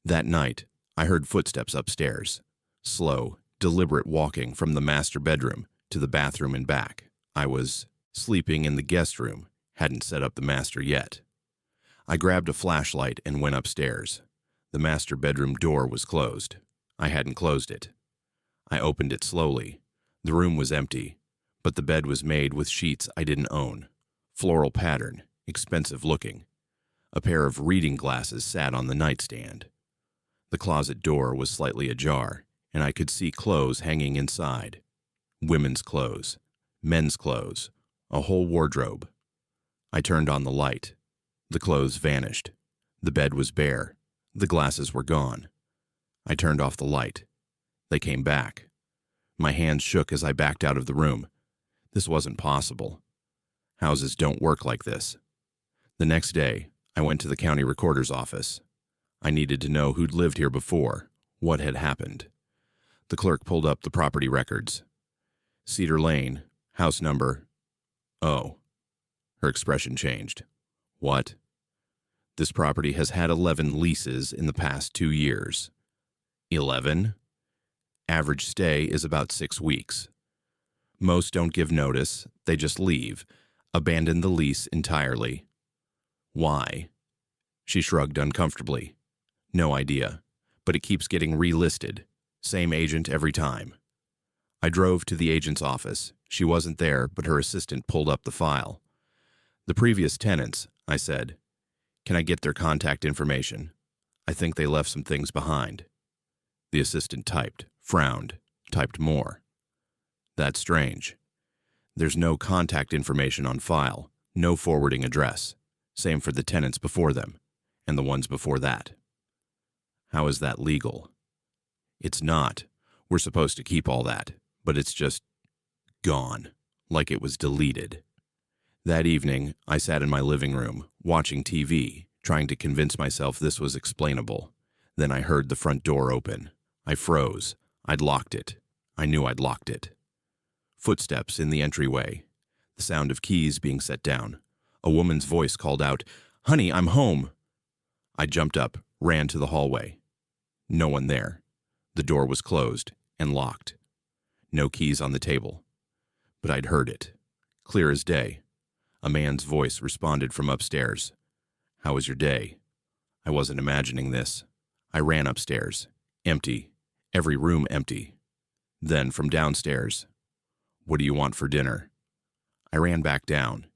That night, I heard footsteps upstairs. Slow, deliberate walking from the master bedroom to the bathroom and back. I was sleeping in the guest room, hadn't set up the master yet. I grabbed a flashlight and went upstairs. The master bedroom door was closed. I hadn't closed it. I opened it slowly. The room was empty, but the bed was made with sheets I didn't own. Floral pattern, expensive looking. A pair of reading glasses sat on the nightstand. The closet door was slightly ajar, and I could see clothes hanging inside. Women's clothes, men's clothes, a whole wardrobe. I turned on the light. The clothes vanished. The bed was bare. The glasses were gone. I turned off the light. They came back. My hands shook as I backed out of the room. This wasn't possible. Houses don't work like this. The next day, I went to the county recorder's office. I needed to know who'd lived here before, what had happened. The clerk pulled up the property records. Cedar Lane, house number... Oh. Her expression changed. What? This property has had 11 leases in the past 2 years. 11? Average stay is about 6 weeks. Most don't give notice, they just leave, abandon the lease entirely. Why? She shrugged uncomfortably. No idea, but it keeps getting relisted. Same agent every time. I drove to the agent's office. She wasn't there, but her assistant pulled up the file. The previous tenants, I said. Can I get their contact information? I think they left some things behind. The assistant typed, frowned, typed more. That's strange. There's no contact information on file, no forwarding address. Same for the tenants before them, and the ones before that. How is that legal? It's not. We're supposed to keep all that, but it's just gone, like it was deleted. That evening, I sat in my living room, watching TV, trying to convince myself this was explainable. Then I heard the front door open. I froze. I'd locked it. I knew I'd locked it. Footsteps in the entryway. The sound of keys being set down. A woman's voice called out, "Honey, I'm home." I jumped up, ran to the hallway. No one there. The door was closed and locked. No keys on the table. But I'd heard it. Clear as day. A man's voice responded from upstairs. How was your day? I wasn't imagining this. I ran upstairs. Empty. Every room empty. Then from downstairs. What do you want for dinner? I ran back down.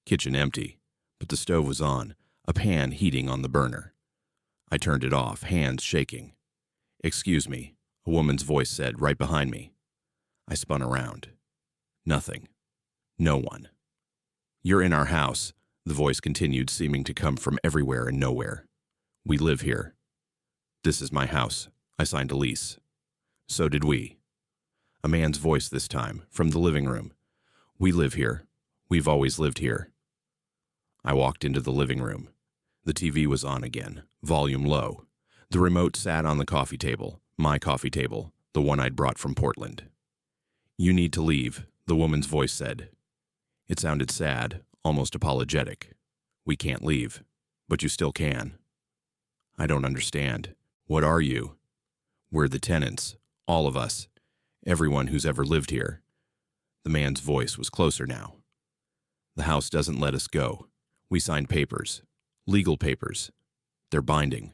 Kitchen empty, but the stove was on, a pan heating on the burner. I turned it off, hands shaking. Excuse me, a woman's voice said right behind me. I spun around. Nothing. No one. You're in our house, the voice continued, seeming to come from everywhere and nowhere. We live here. This is my house. I signed a lease. So did we. A man's voice this time, from the living room. We live here. We've always lived here. I walked into the living room. The TV was on again, volume low. The remote sat on the coffee table, my coffee table, the one I'd brought from Portland. You need to leave, the woman's voice said. It sounded sad, almost apologetic. We can't leave, but you still can. I don't understand. What are you? We're the tenants, all of us, everyone who's ever lived here. The man's voice was closer now. The house doesn't let us go. We signed papers, legal papers. They're binding.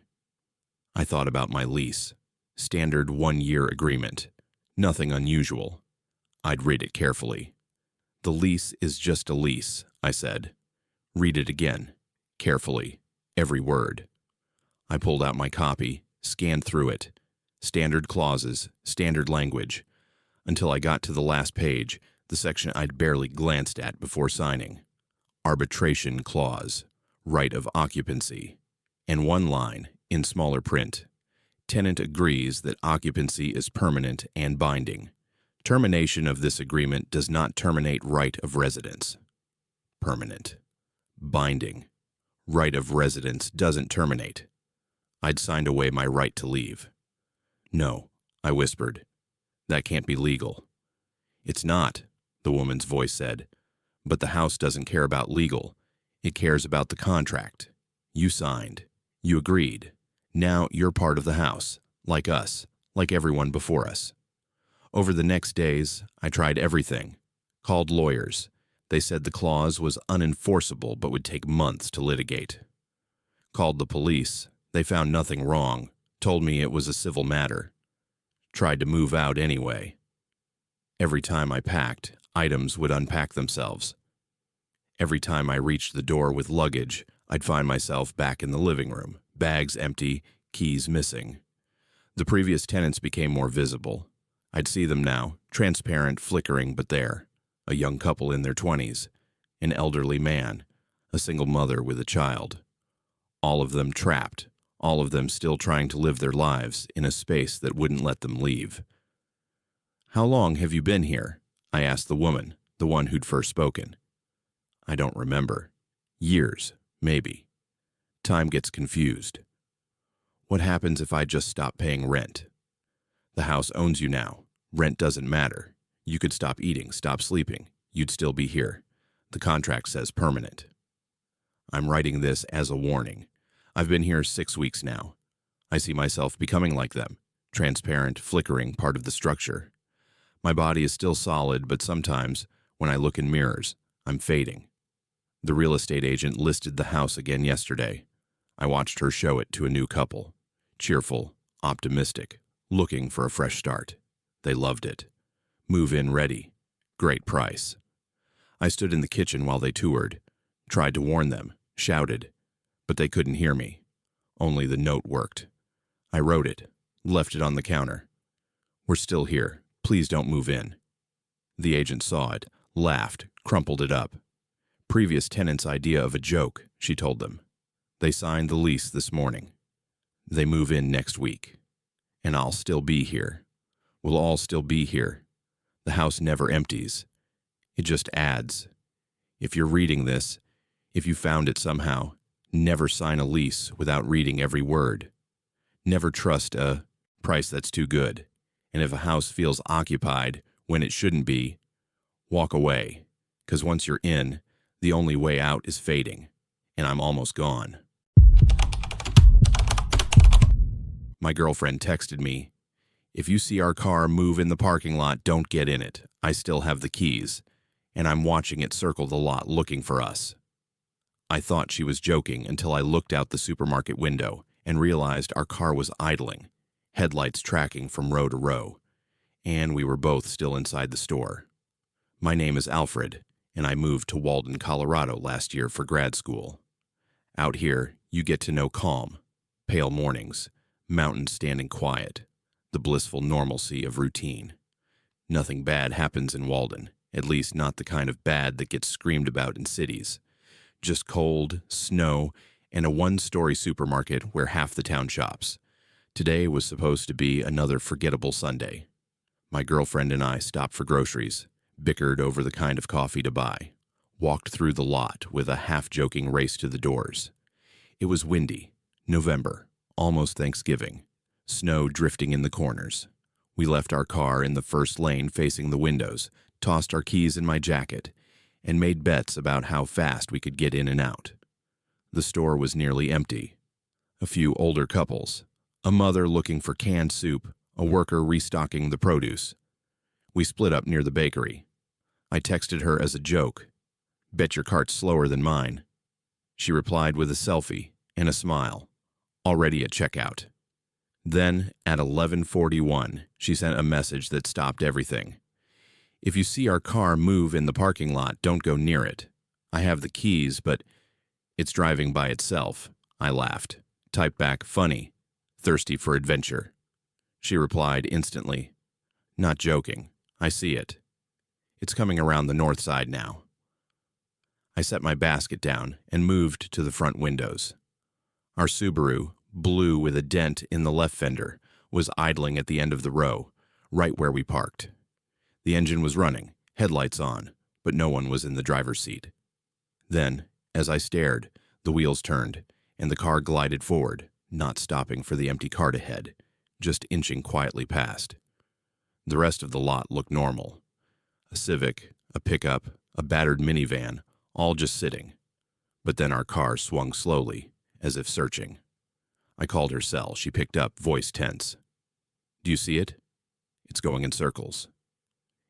I thought about my lease. Standard 1-year agreement. Nothing unusual. I'd read it carefully. The lease is just a lease, I said. Read it again, carefully, every word. I pulled out my copy, scanned through it. Standard clauses, standard language, until I got to the last page, the section I'd barely glanced at before signing. Arbitration clause, right of occupancy, and one line, in smaller print. Tenant agrees that occupancy is permanent and binding. Termination of this agreement does not terminate right of residence. Permanent. Binding. Right of residence doesn't terminate. I'd signed away my right to leave. No, I whispered. That can't be legal. It's not, the woman's voice said. But the house doesn't care about legal. It cares about the contract. You signed. You agreed. Now you're part of the house, like us, like everyone before us. Over the next days, I tried everything. Called lawyers. They said the clause was unenforceable but would take months to litigate. Called the police. They found nothing wrong. Told me it was a civil matter. Tried to move out anyway. Every time I packed, items would unpack themselves. Every time I reached the door with luggage, I'd find myself back in the living room, bags empty, keys missing. The previous tenants became more visible. I'd see them now, transparent, flickering, but there. A young couple in their 20s, an elderly man, a single mother with a child. All of them trapped, all of them still trying to live their lives in a space that wouldn't let them leave. "How long have you been here?" I asked the woman, the one who'd first spoken. "I don't remember. Years, maybe." Time gets confused. "What happens if I just stop paying rent?" "The house owns you now. Rent doesn't matter. You could stop eating, stop sleeping. You'd still be here. The contract says permanent." I'm writing this as a warning. I've been here 6 weeks now. I see myself becoming like them, transparent, flickering, part of the structure. My body is still solid, but sometimes, when I look in mirrors, I'm fading. The real estate agent listed the house again yesterday. I watched her show it to a new couple. Cheerful, optimistic, looking for a fresh start. They loved it. Move-in ready. Great price. I stood in the kitchen while they toured, tried to warn them, shouted, but they couldn't hear me. Only the note worked. I wrote it, left it on the counter. "We're still here. Please don't move in." The agent saw it, laughed, crumpled it up. "Previous tenant's idea of a joke," she told them. They signed the lease this morning. They move in next week. And I'll still be here. We'll all still be here. The house never empties. It just adds. If you're reading this, if you found it somehow, never sign a lease without reading every word. Never trust a price that's too good. And if a house feels occupied when it shouldn't be, walk away. 'Cause once you're in, the only way out is fading. And I'm almost gone. My girlfriend texted me, "If you see our car move in the parking lot, don't get in it. I still have the keys, and I'm watching it circle the lot looking for us." I thought she was joking until I looked out the supermarket window and realized our car was idling, headlights tracking from row to row, and we were both still inside the store. My name is Alfred, and I moved to Walden, Colorado last year for grad school. Out here, you get to know calm, pale mornings, mountains standing quiet, the blissful normalcy of routine. Nothing bad happens in Walden, at least not the kind of bad that gets screamed about in cities. Just cold, snow, and a one-story supermarket where half the town shops. Today was supposed to be another forgettable Sunday. My girlfriend and I stopped for groceries, bickered over the kind of coffee to buy, walked through the lot with a half-joking race to the doors. It was windy, November, almost Thanksgiving, snow drifting in the corners. We left our car in the first lane facing the windows, tossed our keys in my jacket, and made bets about how fast we could get in and out. The store was nearly empty. A few older couples, a mother looking for canned soup, a worker restocking the produce. We split up near the bakery. I texted her as a joke, "Bet your cart's slower than mine." She replied with a selfie and a smile, already at checkout. Then, at 11:41, she sent a message that stopped everything. "If you see our car move in the parking lot, don't go near it. I have the keys, but it's driving by itself." I laughed. Typed back, "Funny. Thirsty for adventure." She replied instantly, "Not joking. I see it. It's coming around the north side now." I set my basket down and moved to the front windows. Our Subaru, blue with a dent in the left fender, was idling at the end of the row, right where we parked. The engine was running, headlights on, but no one was in the driver's seat. Then, as I stared, the wheels turned, and the car glided forward, not stopping for the empty cart ahead, just inching quietly past. The rest of the lot looked normal. A Civic, a pickup, a battered minivan, all just sitting. But then our car swung slowly, as if searching. I called her cell. She picked up, voice tense. "Do you see it? It's going in circles.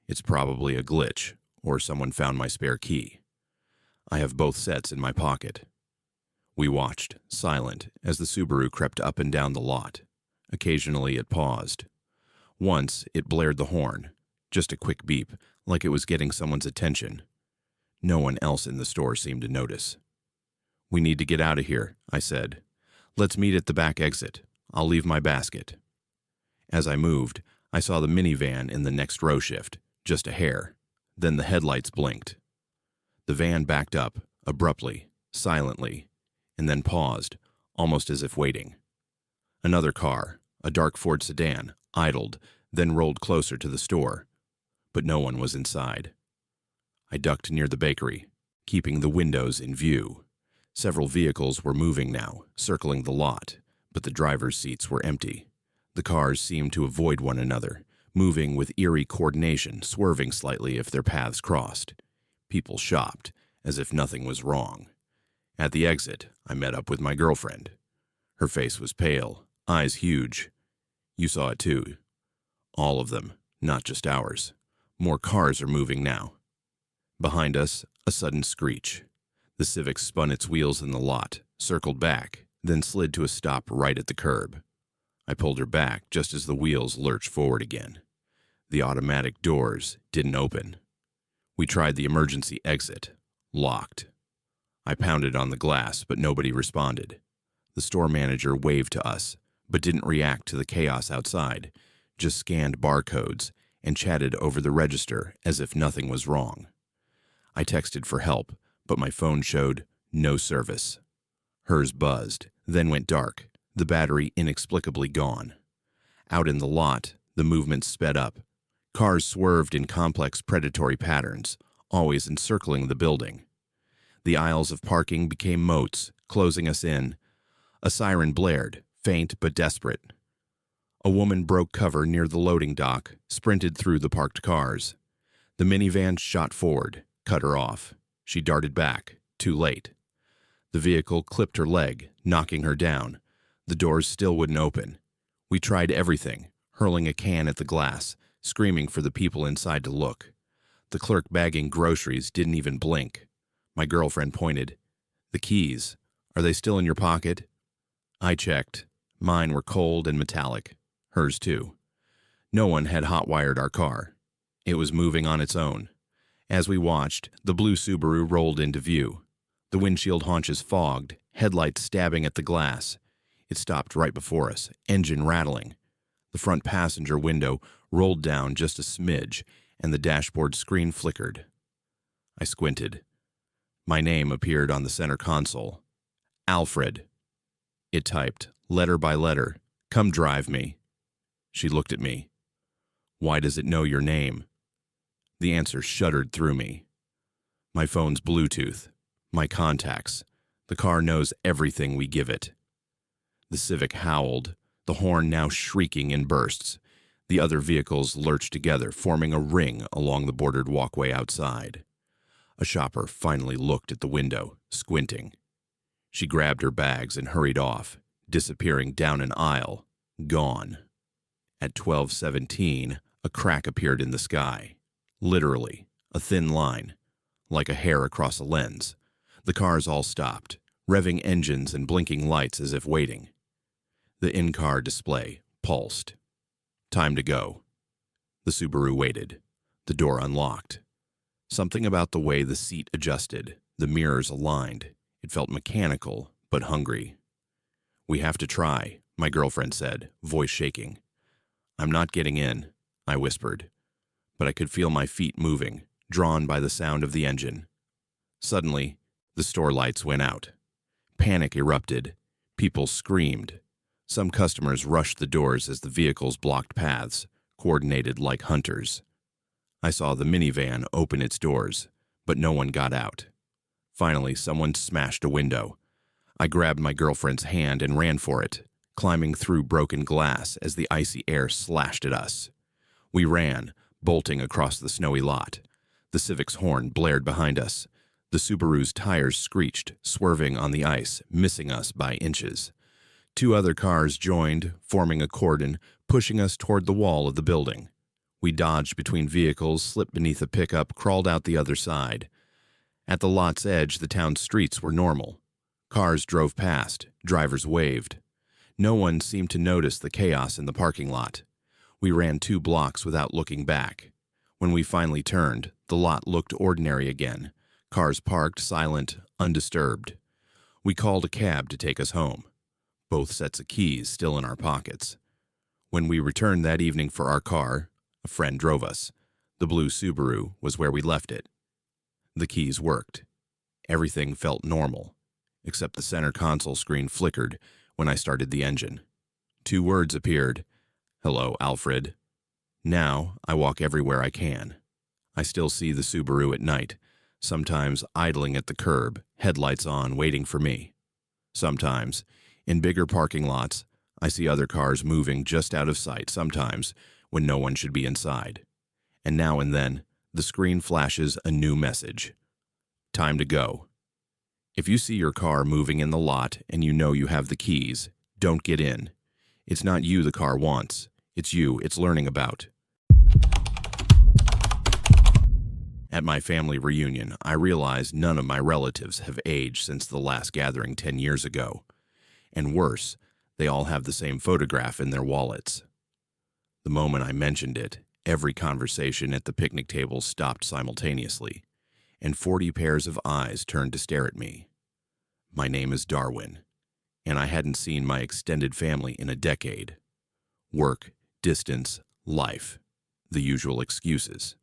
It's probably a glitch, or someone found my spare key. I have both sets in my pocket." We watched, silent, as the Subaru crept up and down the lot. Occasionally it paused. Once it blared the horn, just a quick beep, like it was getting someone's attention. No one else in the store seemed to notice. "We need to get out of here," I said. "Let's meet at the back exit. I'll leave my basket." As I moved, I saw the minivan in the next row shift, just a hair. Then the headlights blinked. The van backed up, abruptly, silently, and then paused, almost as if waiting. Another car, a dark Ford sedan, idled, then rolled closer to the store. But no one was inside. I ducked near the bakery, keeping the windows in view. Several vehicles were moving now, circling the lot, but the driver's seats were empty. The cars seemed to avoid one another, moving with eerie coordination, swerving slightly if their paths crossed. People shopped, as if nothing was wrong. At the exit, I met up with my girlfriend. Her face was pale, eyes huge. You saw it too. All of them, not just ours. More cars are moving now. Behind us, a sudden screech. The Civic spun its wheels in the lot, circled back, then slid to a stop right at the curb. I pulled her back just as the wheels lurched forward again. The automatic doors didn't open. We tried the emergency exit, locked. I pounded on the glass, but nobody responded. The store manager waved to us, but didn't react to the chaos outside, just scanned barcodes and chatted over the register as if nothing was wrong. I texted for help, but my phone showed no service. Hers buzzed, then went dark, the battery inexplicably gone. Out in the lot, the movement sped up. Cars swerved in complex predatory patterns, always encircling the building. The aisles of parking became moats, closing us in. A siren blared, faint but desperate. A woman broke cover near the loading dock, sprinted through the parked cars. The minivan shot forward, cut her off. She darted back, too late. The vehicle clipped her leg, knocking her down. The doors still wouldn't open. We tried everything, hurling a can at the glass, screaming for the people inside to look. The clerk bagging groceries didn't even blink. My girlfriend pointed. "The keys. Are they still in your pocket?" I checked. Mine were cold and metallic. Hers too. No one had hot-wired our car. It was moving on its own. As we watched, the blue Subaru rolled into view. The windshield haunches fogged, headlights stabbing at the glass. It stopped right before us, engine rattling. The front passenger window rolled down just a smidge, and the dashboard screen flickered. I squinted. My name appeared on the center console. Alfred. It typed, letter by letter, "Come drive me." She looked at me. "Why does it know your name?" The answer shuddered through me. My phone's Bluetooth. My contacts. The car knows everything we give it. The Civic howled, the horn now shrieking in bursts. The other vehicles lurched together, forming a ring along the bordered walkway outside. A shopper finally looked at the window, squinting. She grabbed her bags and hurried off, disappearing down an aisle, gone. At 12:17, a crack appeared in the sky. Literally, a thin line, like a hair across a lens. The cars all stopped, revving engines and blinking lights as if waiting. The in-car display, pulsed. Time to go. The Subaru waited. The door unlocked. Something about the way the seat adjusted, the mirrors aligned. It felt mechanical, but hungry. "We have to try," my girlfriend said, voice shaking. "I'm not getting in," I whispered. But I could feel my feet moving, drawn by the sound of the engine. Suddenly, the store lights went out. Panic erupted. People screamed. Some customers rushed the doors as the vehicles blocked paths, coordinated like hunters. I saw the minivan open its doors, but no one got out. Finally, someone smashed a window. I grabbed my girlfriend's hand and ran for it, climbing through broken glass as the icy air slashed at us. We ran, bolting across the snowy lot. The Civic's horn blared behind us. The Subaru's tires screeched, swerving on the ice, missing us by inches. 2 other cars joined, forming a cordon, pushing us toward the wall of the building. We dodged between vehicles, slipped beneath a pickup, crawled out the other side. At the lot's edge, the town's streets were normal. Cars drove past, drivers waved. No one seemed to notice the chaos in the parking lot. We ran 2 blocks without looking back. When we finally turned, the lot looked ordinary again. Cars parked, silent, undisturbed. We called a cab to take us home. Both sets of keys still in our pockets. When we returned that evening for our car, a friend drove us. The blue Subaru was where we left it. The keys worked. Everything felt normal, except the center console screen flickered when I started the engine. 2 words appeared. "Hello, Alfred." Now, I walk everywhere I can. I still see the Subaru at night, sometimes idling at the curb, headlights on, waiting for me. Sometimes, in bigger parking lots, I see other cars moving just out of sight, sometimes when no one should be inside. And now and then, the screen flashes a new message. Time to go. If you see your car moving in the lot and you know you have the keys, don't get in. It's not you the car wants. It's you it's learning about. At my family reunion, I realized none of my relatives have aged since the last gathering 10 years ago. And worse, they all have the same photograph in their wallets. The moment I mentioned it, every conversation at the picnic table stopped simultaneously, and 40 pairs of eyes turned to stare at me. My name is Darwin, and I hadn't seen my extended family in a decade. Work, distance, life, the usual excuses.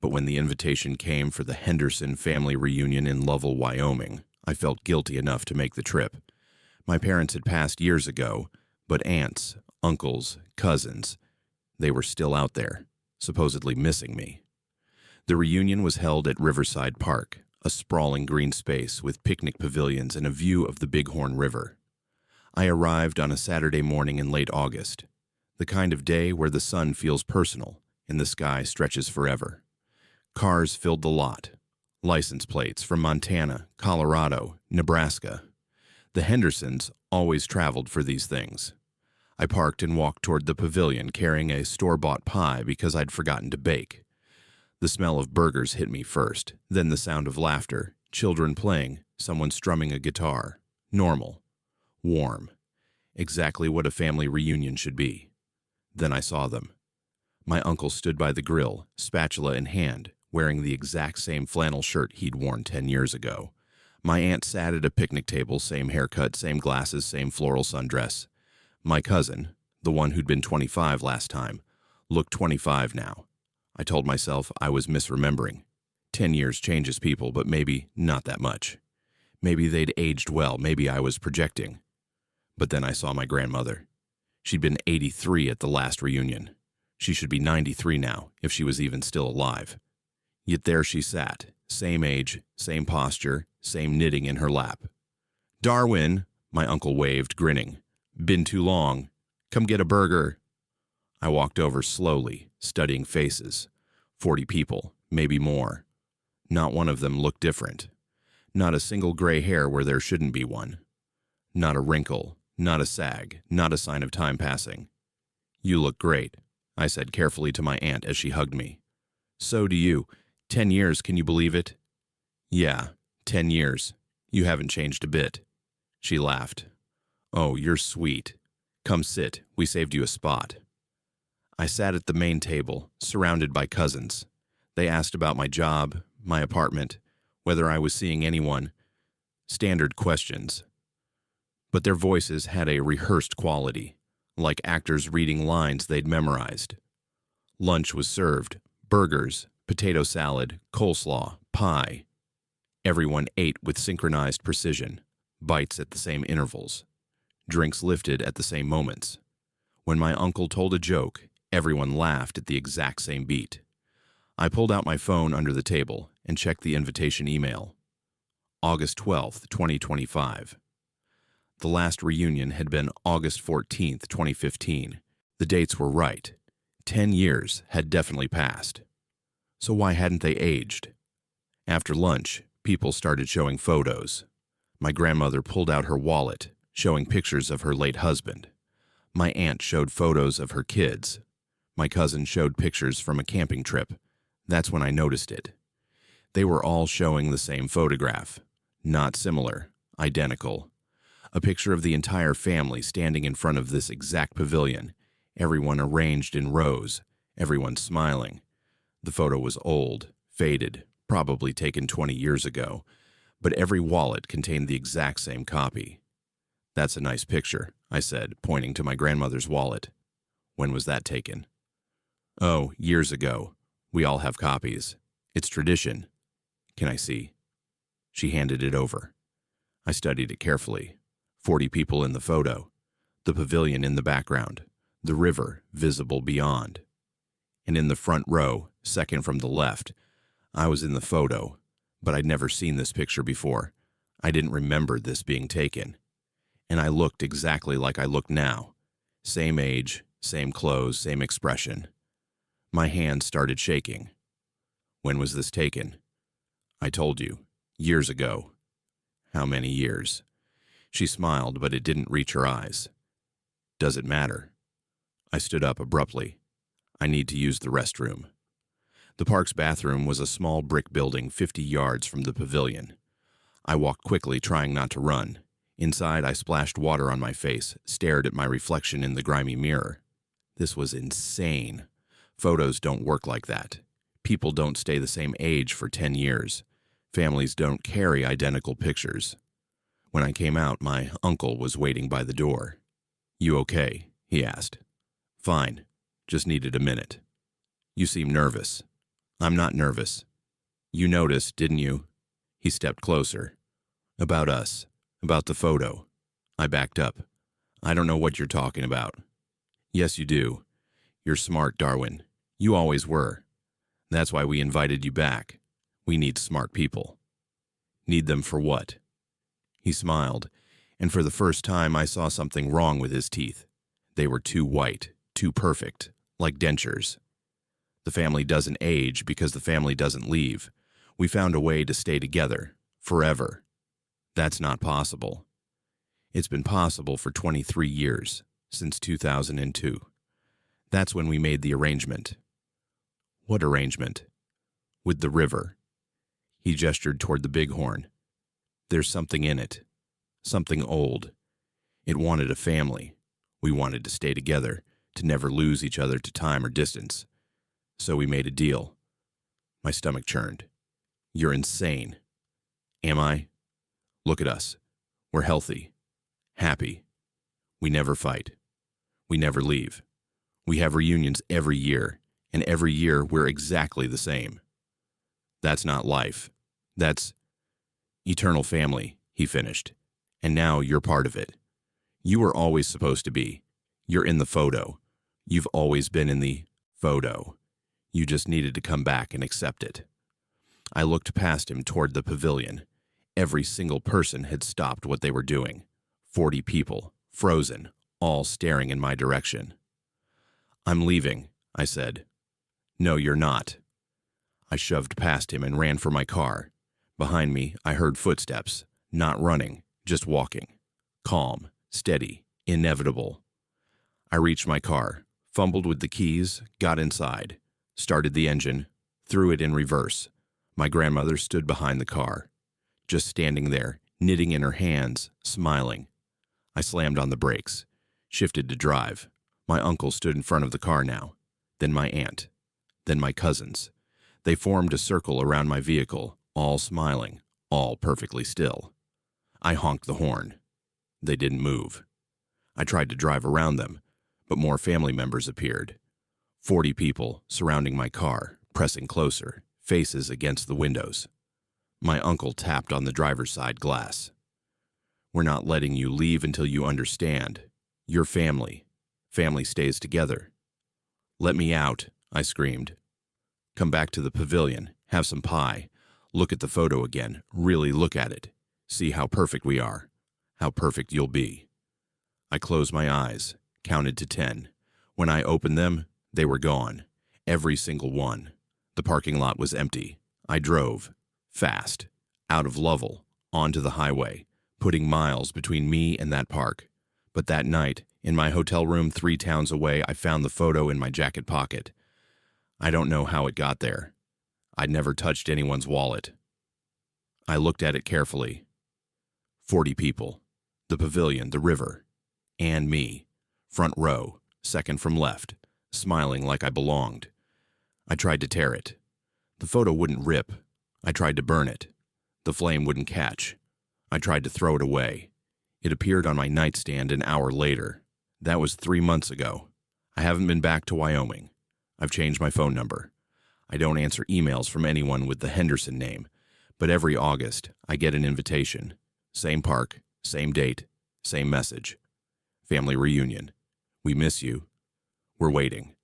But when the invitation came for the Henderson family reunion in Lovell, Wyoming, I felt guilty enough to make the trip. My parents had passed years ago, but aunts, uncles, cousins, they were still out there, supposedly missing me. The reunion was held at Riverside Park, a sprawling green space with picnic pavilions and a view of the Bighorn River. I arrived on a Saturday morning in late August, the kind of day where the sun feels personal and the sky stretches forever. Cars filled the lot, license plates from Montana, Colorado, Nebraska. The Hendersons always traveled for these things. I parked and walked toward the pavilion carrying a store-bought pie because I'd forgotten to bake. The smell of burgers hit me first, then the sound of laughter, children playing, someone strumming a guitar. Normal. Warm. Exactly what a family reunion should be. Then I saw them. My uncle stood by the grill, spatula in hand, wearing the exact same flannel shirt he'd worn 10 years ago. My aunt sat at a picnic table, same haircut, same glasses, same floral sundress. My cousin, the one who'd been 25 last time, looked 25 now. I told myself I was misremembering. 10 years changes people, but maybe not that much. Maybe they'd aged well, maybe I was projecting. But then I saw my grandmother. She'd been 83 at the last reunion. She should be 93 now, if she was even still alive. Yet there she sat, same age, same posture, same knitting in her lap. "Darwin," my uncle waved, grinning. "Been too long. Come get a burger." I walked over slowly, studying faces. 40 people, maybe more. Not one of them looked different. Not a single gray hair where there shouldn't be one. Not a wrinkle, not a sag, not a sign of time passing. "You look great," I said carefully to my aunt as she hugged me. "So do you. 10 years, can you believe it?" "Yeah, 10 years. You haven't changed a bit." She laughed. "Oh, you're sweet. Come sit, we saved you a spot. I sat at the main table, surrounded by cousins. They asked about my job, my apartment, whether I was seeing anyone. Standard questions. But their voices had a rehearsed quality, like actors reading lines they'd memorized. Lunch was served: burgers, potato salad, coleslaw, pie. Everyone ate with synchronized precision, bites at the same intervals. Drinks lifted at the same moments. When my uncle told a joke, everyone laughed at the exact same beat. I pulled out my phone under the table and checked the invitation email. August 12th, 2025. The last reunion had been August 14th, 2015. The dates were right. 10 years had definitely passed. So why hadn't they aged? After lunch, people started showing photos. My grandmother pulled out her wallet, showing pictures of her late husband. My aunt showed photos of her kids. My cousin showed pictures from a camping trip. That's when I noticed it. They were all showing the same photograph. Not similar, identical. A picture of the entire family standing in front of this exact pavilion, everyone arranged in rows, everyone smiling. The photo was old, faded, probably taken 20 years ago, but every wallet contained the exact same copy. That's a nice picture, I said, pointing to my grandmother's wallet. When was that taken? Oh, years ago. We all have copies. It's tradition. Can I see? She handed it over. I studied it carefully. 40 people in the photo. The pavilion in the background. The river visible beyond. And in the front row, second from the left, I was in the photo, but I'd never seen this picture before. I didn't remember this being taken. And I looked exactly like I look now. Same age, same clothes, same expression. My hand started shaking. When was this taken? I told you, years ago. How many years? She smiled, but it didn't reach her eyes. Does it matter? I stood up abruptly. I need to use the restroom. The park's bathroom was a small brick building 50 yards from the pavilion. I walked quickly, trying not to run. Inside, I splashed water on my face, stared at my reflection in the grimy mirror. This was insane. Photos don't work like that. People don't stay the same age for 10 years. Families don't carry identical pictures. When I came out, my uncle was waiting by the door. You okay? He asked. Fine. Just needed a minute. You seem nervous. I'm not nervous. You noticed, didn't you? He stepped closer. About us. About the photo. I backed up. I don't know what you're talking about. Yes, you do. You're smart, Darwin. You always were. That's why we invited you back. We need smart people. Need them for what? He smiled, and for the first time I saw something wrong with his teeth. They were too white, too perfect, like dentures. The family doesn't age because the family doesn't leave. We found a way to stay together, forever. That's not possible. It's been possible for 23 years, since 2002. That's when we made the arrangement. What arrangement? With the river. He gestured toward the bighorn. There's something in it. Something old. It wanted a family. We wanted to stay together, to never lose each other to time or distance. So we made a deal. My stomach churned. You're insane. Am I? Look at us. We're healthy. Happy. We never fight. We never leave. We have reunions every year, and every year we're exactly the same. That's not life. That's eternal family, he finished. And now you're part of it. You were always supposed to be. You're in the photo. You've always been in the photo. You just needed to come back and accept it. I looked past him toward the pavilion. Every single person had stopped what they were doing. 40 people, frozen, all staring in my direction. I'm leaving, I said. No, you're not. I shoved past him and ran for my car. Behind me, I heard footsteps, not running, just walking. Calm, steady, inevitable. I reached my car, fumbled with the keys, got inside, started the engine, threw it in reverse. My grandmother stood behind the car, just standing there, knitting in her hands, smiling. I slammed on the brakes. shifted to drive. My uncle stood in front of the car now, then my aunt, then my cousins. They formed a circle around my vehicle, all smiling, all perfectly still. I honked the horn. They didn't move. I tried to drive around them, but more family members appeared. 40 people surrounding my car, pressing closer, faces against the windows. My uncle tapped on the driver's side glass. "We're not letting you leave until you understand. You're family. Family stays together." "Let me out," I screamed. "Come back to the pavilion, have some pie, look at the photo again, really look at it. See how perfect we are, how perfect you'll be." I closed my eyes, counted to 10. When I opened them, they were gone. Every single one. The parking lot was empty. I drove, fast, out of Lovell, onto the highway, putting miles between me and that park. But that night, in my hotel room 3 towns away, I found the photo in my jacket pocket. I don't know how it got there. I'd never touched anyone's wallet. I looked at it carefully. 40 people. The pavilion, the river, and me. Front row, second from left, smiling like I belonged. I tried to tear it. The photo wouldn't rip. I tried to burn it. The flame wouldn't catch. I tried to throw it away. It appeared on my nightstand an hour later. That was 3 months ago. I haven't been back to Wyoming. I've changed my phone number. I don't answer emails from anyone with the Henderson name, but every August I get an invitation. Same park, same date, same message. Family reunion. We miss you. We're waiting.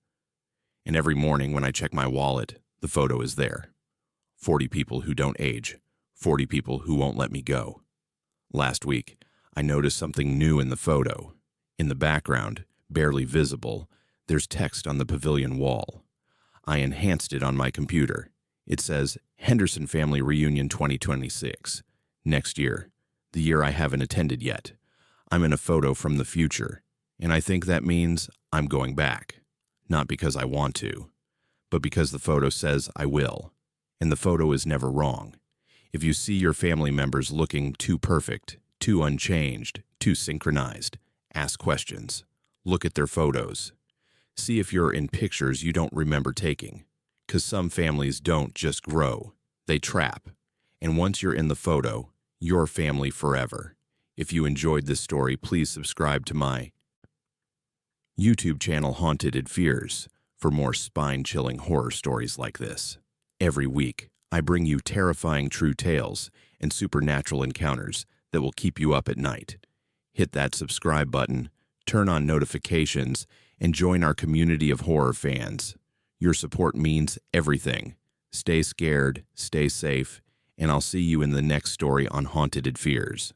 And every morning when I check my wallet, the photo is there. 40 people who don't age. 40 people who won't let me go. Last week, I noticed something new in the photo. In the background, barely visible, there's text on the pavilion wall. I enhanced it on my computer. It says, Henderson Family Reunion 2026. Next year. The year I haven't attended yet. I'm in a photo from the future, and I think that means I'm going back. Not because I want to, but because the photo says I will. And the photo is never wrong. If you see your family members looking too perfect, too unchanged, too synchronized, ask questions. Look at their photos. See if you're in pictures you don't remember taking. 'Cause some families don't just grow, they trap. And once you're in the photo, you're family forever. If you enjoyed this story, please subscribe to my YouTube channel Hauntededfears for more spine-chilling horror stories like this. Every week, I bring you terrifying true tales and supernatural encounters that will keep you up at night. Hit that subscribe button, turn on notifications, and join our community of horror fans. Your support means everything. Stay scared, stay safe, and I'll see you in the next story on Hauntededfears.